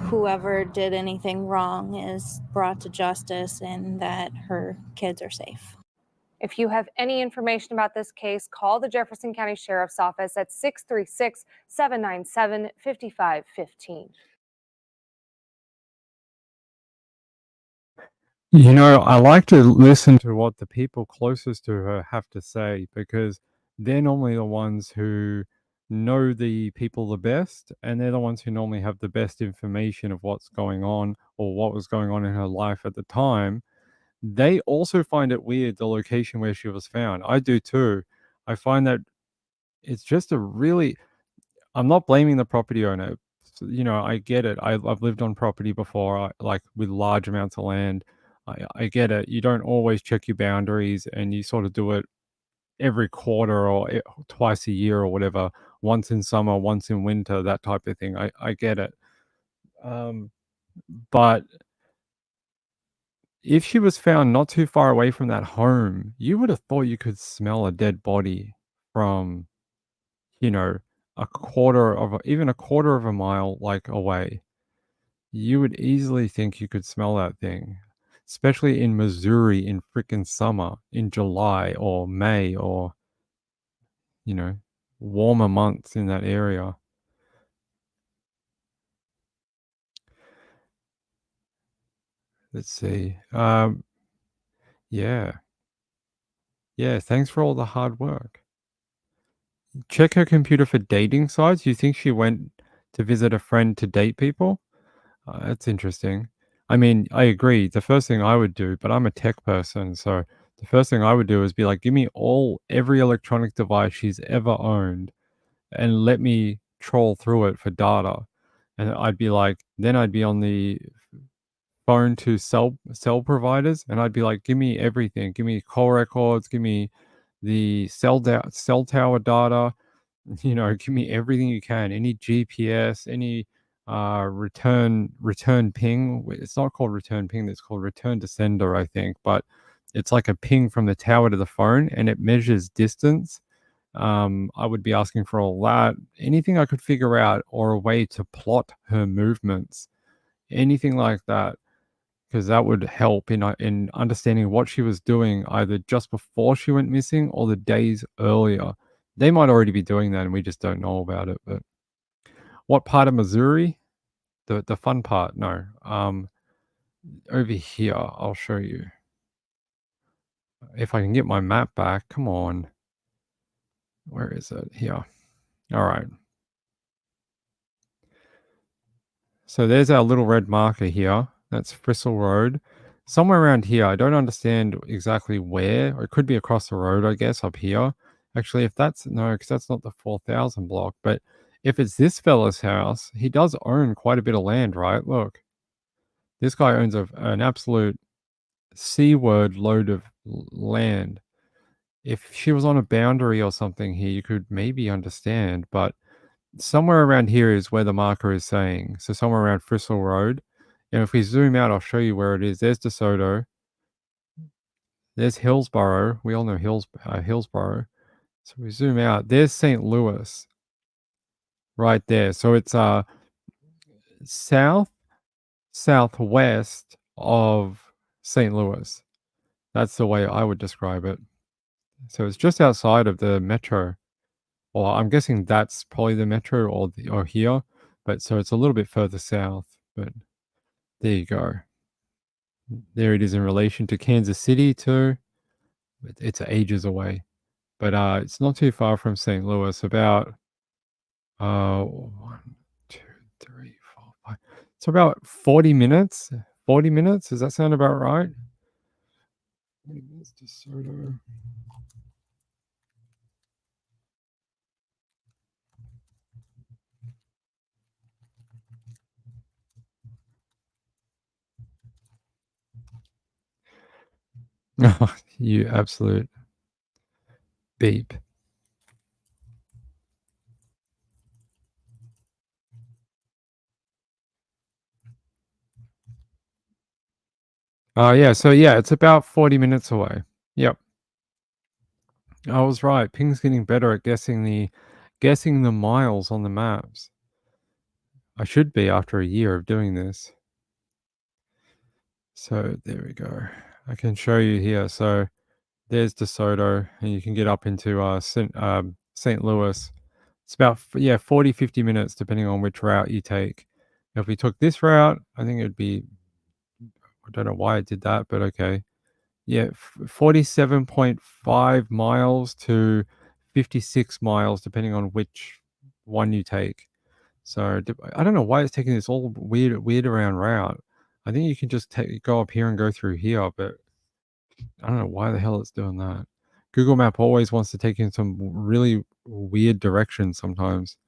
whoever did anything wrong is brought to justice and that her kids are safe. If you have any information about this case, call the Jefferson County Sheriff's Office at 636-797-5515. I like to listen to what the people closest to her have to say, because they're normally the ones who know the people the best, and they're the ones who normally have the best information of what's going on or what was going on in her life at the time. They also find it weird, the location where she was found. I do too. I find that it's just I'm not blaming the property owner. I get it. I've lived on property before, like with large amounts of land. I get it. You don't always check your boundaries, and you sort of do it every quarter or twice a year or whatever, once in summer, once in winter, that type of thing. I get it. But if she was found not too far away from that home, you would have thought you could smell a dead body from, you know, even a quarter of a mile like away. You would easily think you could smell that thing, especially in Missouri in freaking summer, in July or May or, you know, warmer months in that area. Let's see. Yeah. Yeah, thanks for all the hard work. Check her computer for dating sites. You think she went to visit a friend to date people? That's interesting. I mean, I agree. The first thing I would do, but I'm a tech person, so the first thing I would do is be like, give me every electronic device she's ever owned, and let me troll through it for data. And I'd be like, then I'd be on the phone to cell providers, and I'd be like, give me everything. Give me call records. Give me the cell tower data. You know, give me everything you can. Any GPS, any return ping. It's not called return ping. It's called return to sender, I think. But it's like a ping from the tower to the phone, and it measures distance. I would be asking for all that. Anything I could figure out, or a way to plot her movements, anything like that, because that would help in understanding what she was doing either just before she went missing or the days earlier. They might already be doing that and we just don't know about it. But what part of Missouri? The fun part? No. Over here, I'll show you. If I can get my map back, come on. Where is it? Here. All right. So there's our little red marker here. That's Frisell Road. Somewhere around here. I don't understand exactly where. It could be across the road, I guess, up here. Actually, if that's... No, because that's not the 4000 block. But if it's this fella's house, he does own quite a bit of land, right? Look. This guy owns an absolute C-word load of land. If she was on a boundary or something here, you could maybe understand. But somewhere around here is where the marker is saying. So somewhere around Frisell Road. And if we zoom out, I'll show you where it is. There's DeSoto. There's Hillsborough. We all know Hillsborough. So we zoom out. There's St. Louis. Right there. So it's southwest of St. Louis. That's the way I would describe it. So it's just outside of the metro. Well, I'm guessing that's probably the metro or here. But so it's a little bit further south. But there you go. There it is in relation to Kansas City too. It's ages away. But it's not too far from St. Louis. About 1, 2, 3, 4, 5. It's about 40 minutes. 40 minutes. Does that sound about right? 40 minutes to Soto. You absolute beep. Yeah, so yeah, it's about 40 minutes away. Yep. I was right. Ping's getting better at guessing the miles on the maps. I should be after a year of doing this. So there we go. I can show you here. So there's DeSoto, and you can get up into St. Louis. It's about 40, 50 minutes depending on which route you take. If we took this route, I think it'd be... I don't know why it did that, but okay. Yeah, 47.5 miles to 56 miles, depending on which one you take. So I don't know why it's taking this all weird around route. I think you can just go up here and go through here, but I don't know why the hell it's doing that. Google Map always wants to take you in some really weird directions sometimes.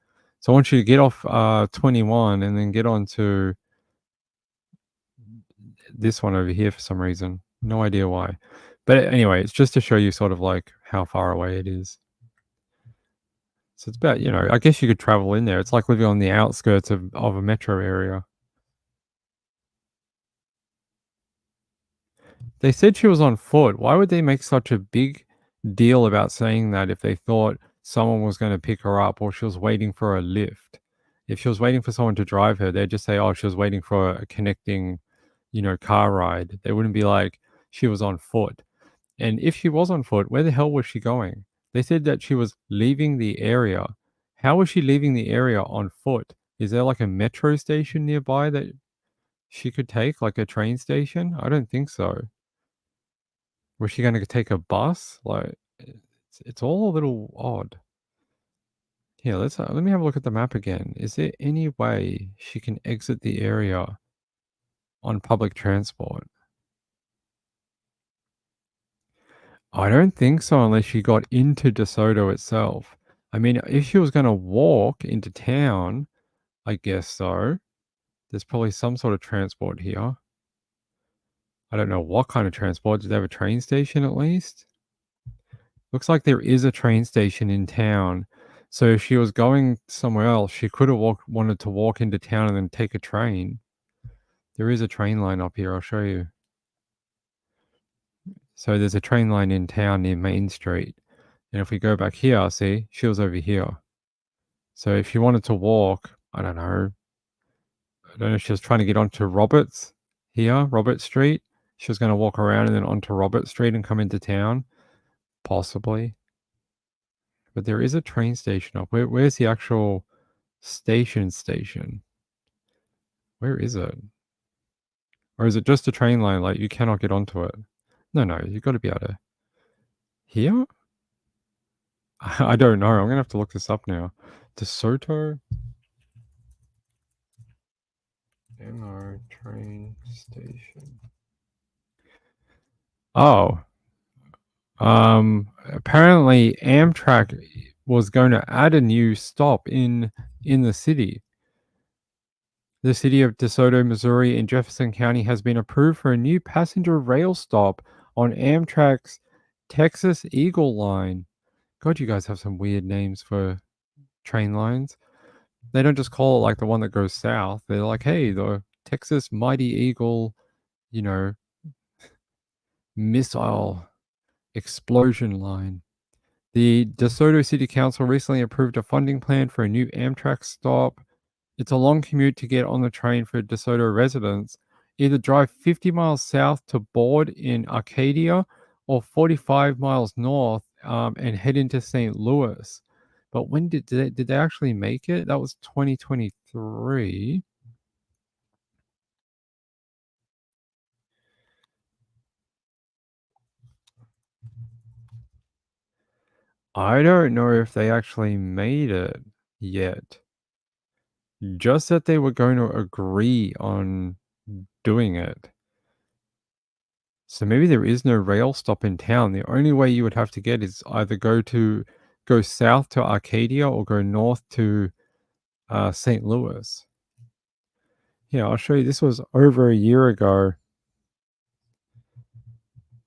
So I want you to get off 21 and then get onto this one over here for some reason. No idea why. But anyway, it's just to show you sort of like how far away it is. So it's about, I guess you could travel in there. It's like living on the outskirts of a metro area. They said she was on foot. Why would they make such a big deal about saying that if they thought someone was going to pick her up or she was waiting for a lift? If she was waiting for someone to drive her, they'd just say, oh, she was waiting for a connecting, car ride. They wouldn't be like, she was on foot. And if she was on foot, where the hell was she going? They said that she was leaving the area. How was she leaving the area on foot? Is there like a metro station nearby that she could take, like a train station? I don't think so. Was she gonna take a bus? Like, it's all a little odd. Here, let me have a look at the map again. Is there any way she can exit the area on public transport? I don't think so unless she got into DeSoto itself. I mean, if she was gonna walk into town, I guess so. There's probably some sort of transport here. I don't know what kind of transport. Do they have a train station at least? Looks like there is a train station in town. So if she was going somewhere else, she could have wanted to walk into town and then take a train. There is a train line up here. I'll show you. So there's a train line in town near Main Street. And if we go back here, see, she was over here. So if she wanted to walk, I don't know if she was trying to get onto Roberts Street. She was going to walk around and then onto Robert Street and come into town. Possibly. But there is a train station up. Where's the actual station? Where is it? Or is it just a train line? Like, you cannot get onto it? No, you've got to be able to. Here? I don't know. I'm going to have to look this up now. DeSoto? MR train station. Oh. Apparently Amtrak was going to add a new stop in the city. The city of DeSoto, Missouri in Jefferson County has been approved for a new passenger rail stop on Amtrak's Texas Eagle line. God, you guys have some weird names for train lines. They don't just call it like the one that goes south. They're like, hey, the Texas Mighty Eagle, missile explosion line. The DeSoto City Council recently approved a funding plan for a new Amtrak stop. It's a long commute to get on the train for DeSoto residents. Either drive 50 miles south to board in Arcadia or 45 miles north and head into St. Louis. But when did they actually make it? That was 2023. I don't know if they actually made it yet. Just that they were going to agree on doing it. So maybe there is no rail stop in town. The only way you would have to get is either go south to Arcadia or go north to St. Louis. Yeah, I'll show you. This was over a year ago.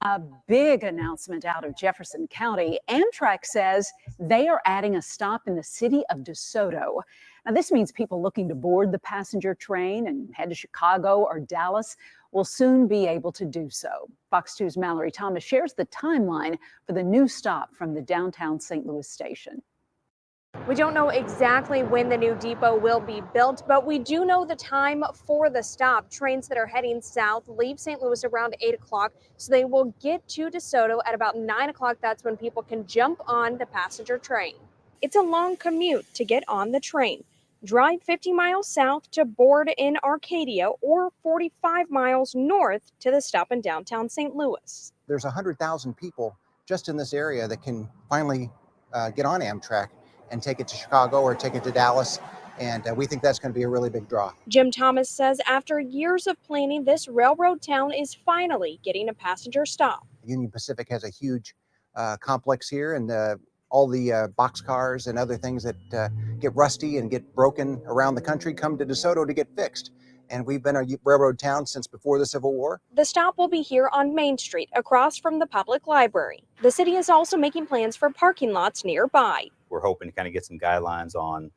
A big announcement out of Jefferson County. Amtrak says they are adding a stop in the city of DeSoto. Now, this means people looking to board the passenger train and head to Chicago or Dallas will soon be able to do so. Fox 2's Mallory Thomas shares the timeline for the new stop from the downtown St. Louis station. We don't know exactly when the new depot will be built, but we do know the time for the stop. Trains that are heading south leave St. Louis around 8 o'clock, so they will get to DeSoto at about 9 o'clock. That's when people can jump on the passenger train. It's a long commute to get on the train. Drive 50 miles south to board in Arcadia or 45 miles north to the stop in downtown St. Louis. There's 100,000 people just in this area that can finally get on Amtrak and take it to Chicago or take it to Dallas. And we think that's going to be a really big draw. Jim Thomas says after years of planning, this railroad town is finally getting a passenger stop. Union Pacific has a huge complex here, and all the boxcars and other things that get rusty and get broken around the country come to DeSoto to get fixed. and we've been a railroad town since before the Civil War. The stop will be here on Main Street, across from the public library. The city is also making plans for parking lots nearby. We're hoping to kind of get some guidelines on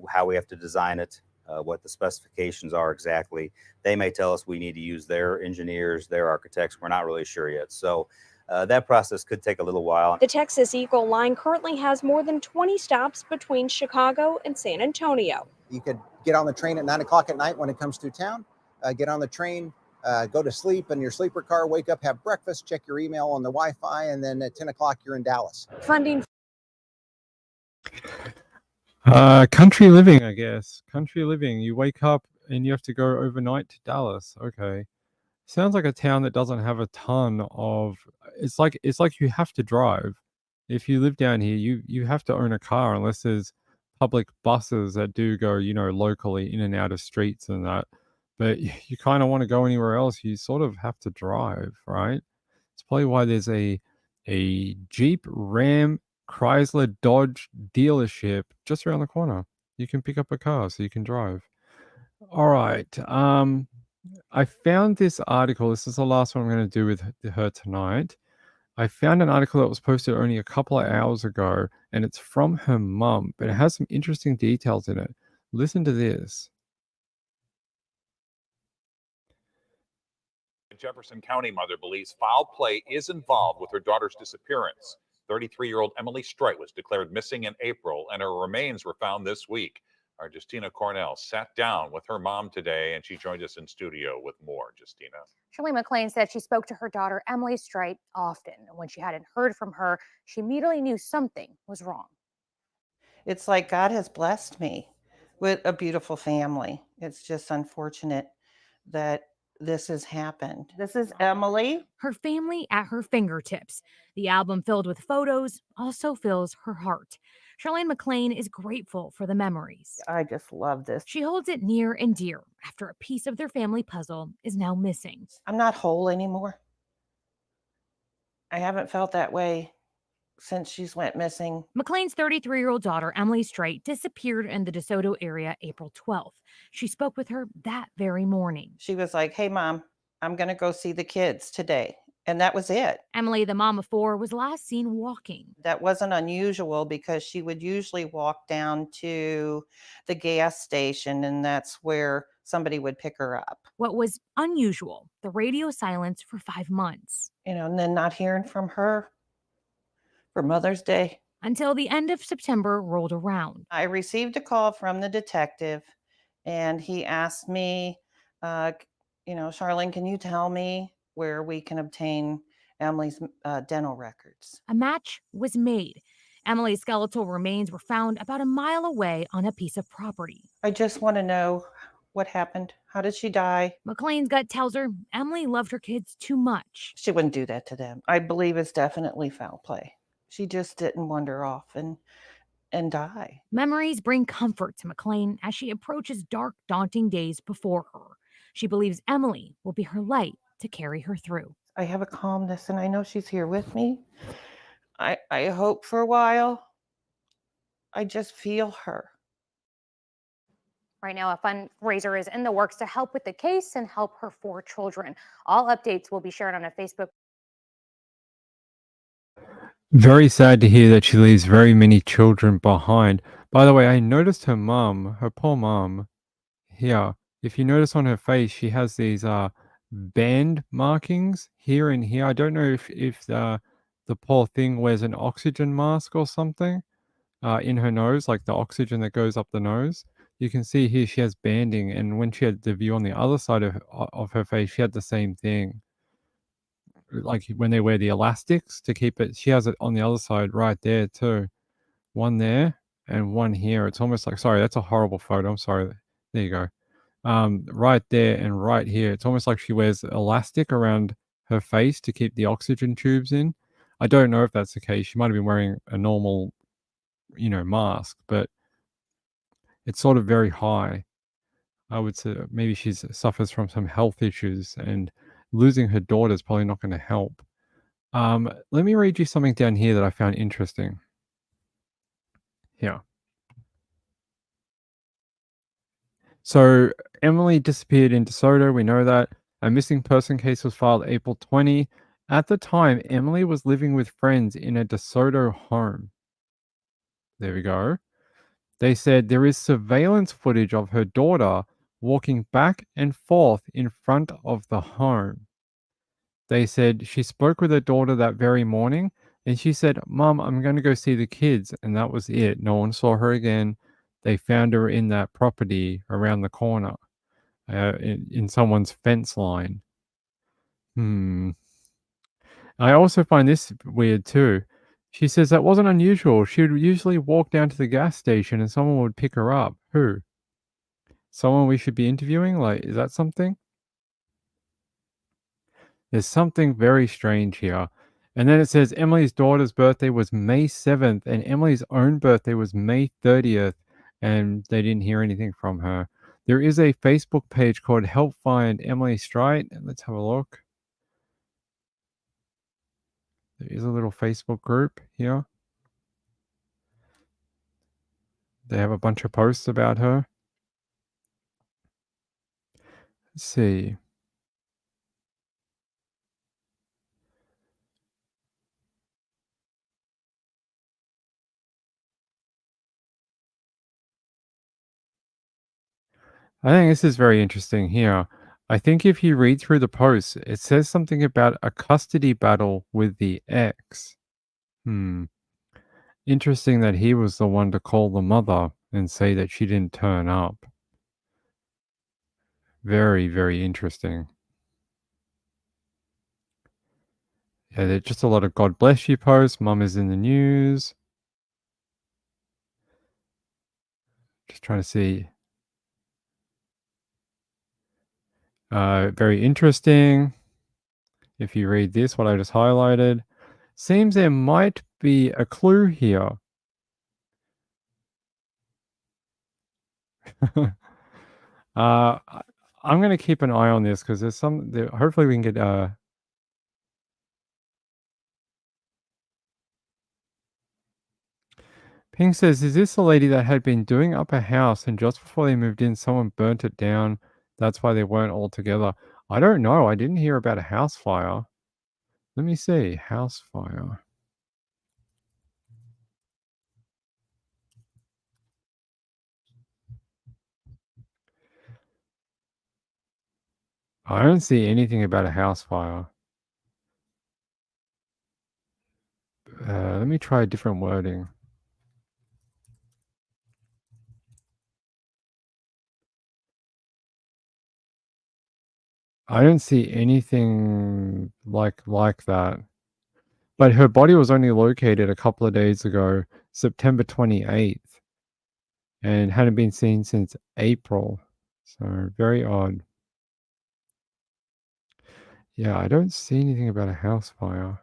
how we have to design it, what the specifications are exactly. They may tell us we need to use their engineers, their architects. We're not really sure yet. So that process could take a little while. The Texas Eagle line currently has more than 20 stops between Chicago and San Antonio. You could get on the train at 9 o'clock at night when it comes through town, get on the train, go to sleep in your sleeper car, wake up, have breakfast, check your email on the Wi-Fi, and then at 10 o'clock you're in Dallas. Funding. Country living, I guess. Country living. You wake up and you have to go overnight to Dallas. Okay. Sounds like a town that doesn't have a ton of. It's like you have to drive. If you live down here, you have to own a car unless there's public buses that do go, locally in and out of streets and that. But you kind of want to go anywhere else, you sort of have to drive, right? It's probably why there's a Jeep, Ram, Chrysler, Dodge dealership just around the corner. You can pick up a car so you can drive. All right. I found this article. This is the last one I'm going to do with her tonight. I found an article that was posted only a couple of hours ago, and it's from her mum, but it has some interesting details in it. Listen to this. A Jefferson County mother believes foul play is involved with her daughter's disappearance. 33-year-old Emily Strite was declared missing in April, and her remains were found this week. Our Justina Cornell sat down with her mom today, and she joined us in studio with more. Justina. Shirley McLean said she spoke to her daughter, Emily Strite, often. When she hadn't heard from her, she immediately knew something was wrong. It's like God has blessed me with a beautiful family. It's just unfortunate that this has happened. This is Emily. Her family at her fingertips. The album filled with photos also fills her heart. Charlene McLean is grateful for the memories. I just love this. She holds it near and dear after a piece of their family puzzle is now missing. I'm not whole anymore. I haven't felt that way since she's went missing. McLean's 33-year-old daughter, Emily Strite, disappeared in the DeSoto area April 12th. She spoke with her that very morning. She was like, "Hey, Mom, I'm going to go see the kids today." And that was it. Emily, the mom of four, was last seen walking. That wasn't unusual because she would usually walk down to the gas station, and that's where somebody would pick her up. What was unusual, the radio silence for 5 months. And then not hearing from her for Mother's Day. Until the end of September rolled around. I received a call from the detective, and he asked me, Charlene, can you tell me where we can obtain Emily's dental records? A match was made. Emily's skeletal remains were found about a mile away on a piece of property. I just want to know what happened. How did she die? McLean's gut tells her Emily loved her kids too much. She wouldn't do that to them. I believe it's definitely foul play. She just didn't wander off and die. Memories bring comfort to McLean as she approaches dark, daunting days before her. She believes Emily will be her light to carry her through. I have a calmness, and I know she's here with me. I hope for a while. I just feel her. Right now, a fundraiser is in the works to help with the case and help her 4 children. All updates will be shared on a Facebook. Very sad to hear that she leaves very many children behind. By the way, I noticed her mum, her poor mum, here. If you notice on her face, she has these band markings here and here. I don't know if the poor thing wears an oxygen mask or something in her nose, like the oxygen that goes up the nose. You can see here she has banding, and when she had the view on the other side of her face, she had the same thing. Like when they wear the elastics to keep it, she has it on the other side right there too. One there and one here. It's almost like, sorry, that's a horrible photo. I'm sorry. There you go. Right there and right here. It's almost like she wears elastic around her face to keep the oxygen tubes in. I don't know if that's the case. She might have been wearing a normal, mask, but it's sort of very high. I would say maybe she suffers from some health issues, and losing her daughter is probably not going to help. Let me read you something down here that I found interesting. Here. So Emily disappeared in DeSoto. We know that. A missing person case was filed April 20. At the time, Emily was living with friends in a DeSoto home. There we go. They said there is surveillance footage of her daughter walking back and forth in front of the home. They said she spoke with her daughter that very morning and she said, "Mom, I'm going to go see the kids." And that was it. No one saw her again. They found her in that property around the corner in someone's fence line. I also find this weird too. She says that wasn't unusual. She would usually walk down to the gas station and someone would pick her up. Who? Someone we should be interviewing? Like, is that something? There's something very strange here. And then it says Emily's daughter's birthday was May 7th and Emily's own birthday was May 30th, and they didn't hear anything from her. There is a Facebook page called Help Find Emily Strite. Let's have a look. There is a little Facebook group here. They have a bunch of posts about her. Let's see. I think this is very interesting here. I think if you read through the posts, it says something about a custody battle with the ex. Interesting that he was the one to call the mother and say that she didn't turn up. Very, very interesting. Yeah, there's just a lot of God bless you posts. Mum is in the news. Just trying to see. Very interesting. If you read this, what I just highlighted, seems there might be a clue here. I'm going to keep an eye on this because there's hopefully we can get Ping says, is this the lady that had been doing up a house and just before they moved in, someone burnt it down? That's why they weren't all together. I don't know. I didn't hear about a house fire. Let me see. House fire. I don't see anything about a house fire. Let me try a different wording. I don't see anything like that. But her body was only located a couple of days ago, September 28th, and hadn't been seen since April. So very odd. Yeah, I don't see anything about a house fire.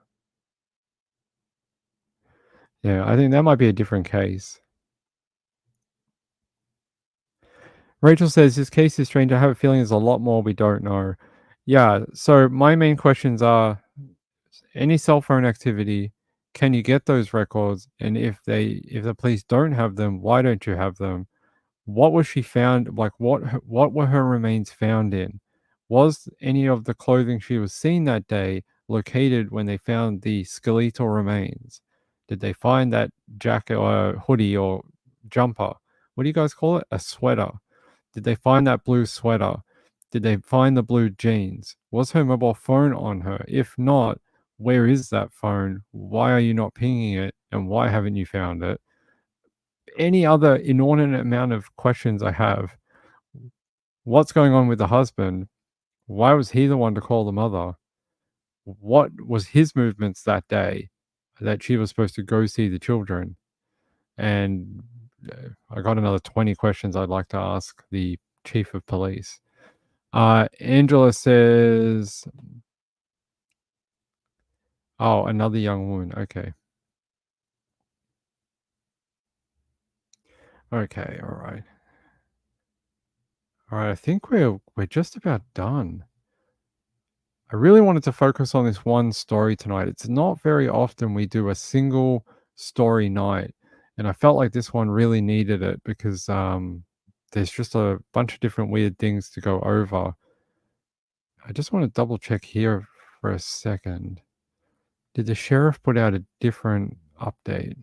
Yeah, I think that might be a different case. Rachel says, this case is strange. I have a feeling there's a lot more we don't know. Yeah, so my main questions are, any cell phone activity, can you get those records? And if the police don't have them, why don't you have them? What was she found? Like, what were her remains found in? Was any of the clothing she was seen that day located when they found the skeletal remains? Did they find that jacket or hoodie or jumper? What do you guys call it? A sweater. Did they find that blue sweater? Did they find the blue jeans? Was her mobile phone on her? If not, where is that phone? Why are you not pinging it? And why haven't you found it? Any other inordinate amount of questions I have. What's going on with the husband? Why was he the one to call the mother? What was his movements that day that she was supposed to go see the children? And I got another 20 questions I'd like to ask the chief of police. Angela says, oh, another young woman. Okay. Okay, all right. All right, I think we're just about done. I really wanted to focus on this one story tonight. It's not very often we do a single story night, and I felt like this one really needed it because there's just a bunch of different weird things to go over. I just want to double check here for a second. Did the sheriff put out a different update?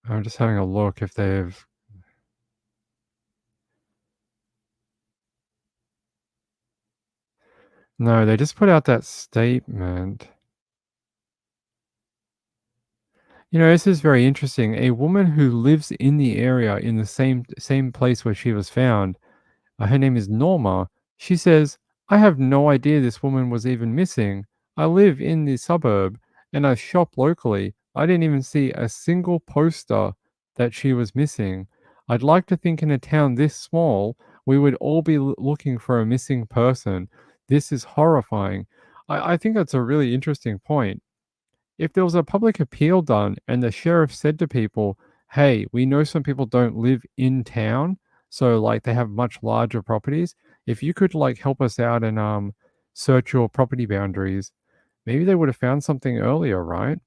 I'm just having a look if they've... No, they just put out that statement. You know, this is very interesting. A woman who lives in the area in the same place where she was found, her name is Norma. She says, "I have no idea this woman was even missing. I live in the suburb and I shop locally. I didn't even see a single poster that she was missing. I'd like to think in a town this small, we would all be looking for a missing person. This is horrifying." I think that's a really interesting point. If there was a public appeal done and the sheriff said to people, "Hey, we know some people don't live in town, so like they have much larger properties. If you could like help us out and search your property boundaries," maybe they would have found something earlier, right?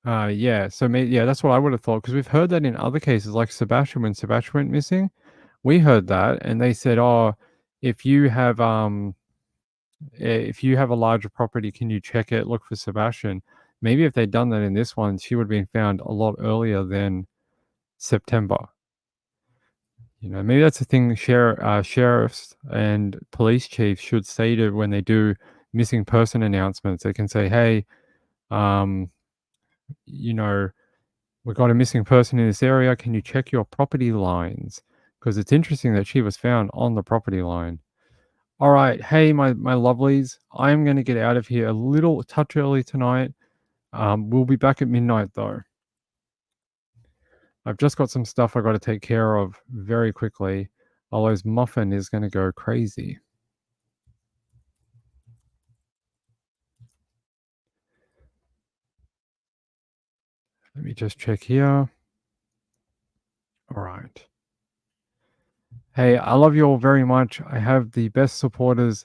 Yeah. So maybe yeah, that's what I would have thought because we've heard that in other cases, like Sebastian when Sebastian went missing, we heard that and they said, "Oh, if you have if you have a larger property, can you check it? Look for Sebastian." Maybe if they'd done that in this one, she would have been found a lot earlier than September. You know, maybe that's the thing sheriffs and police chiefs should say to when they do missing person announcements. They can say, "Hey, um, you know, we got a missing person in this area. Can you check your property lines?" Because it's interesting that she was found on the property line. All right. Hey, my lovelies, I'm going to get out of here a little touch early tonight. We'll be back at midnight, though. I've just got some stuff I got to take care of very quickly. Otherwise, Muffin is going to go crazy. Let me just check here. All right. Hey, I love you all very much. I have the best supporters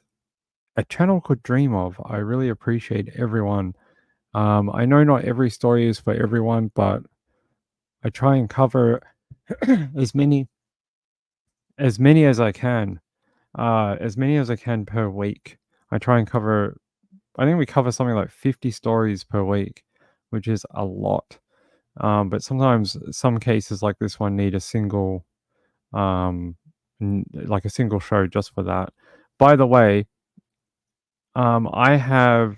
a channel could dream of. I really appreciate everyone. I know not every story is for everyone, but I try and cover as many as I can. As many as I can per week. I try and cover I think we cover something like 50 stories per week, which is a lot. But sometimes some cases like this one need a single like a single show just for that. By the way, I have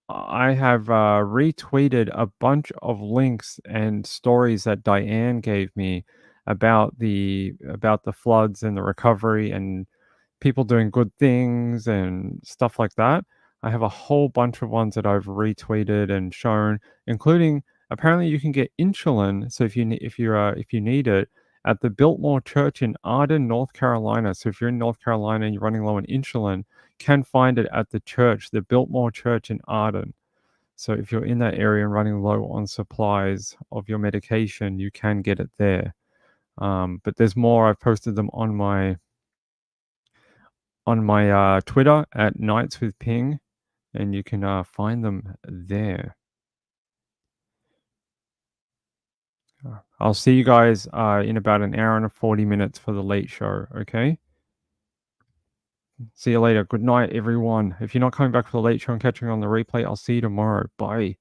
retweeted a bunch of links and stories that Diane gave me about the floods and the recovery and people doing good things and stuff like that. I have a whole bunch of ones that I've retweeted and shown, including apparently you can get insulin. So if you need it at the Biltmore Church in Arden, North Carolina. So if you're in North Carolina and you're running low on insulin, can find it at the church, the Biltmore Church in Arden. So if you're in that area and running low on supplies of your medication, you can get it there. But there's more. I've posted them on my Twitter at Nights with Ping, and you can find them there. I'll see you guys in about an hour and 40 minutes for the late show, okay? See you later. Good night, everyone. If you're not coming back for the late show and catching on the replay, I'll see you tomorrow. Bye.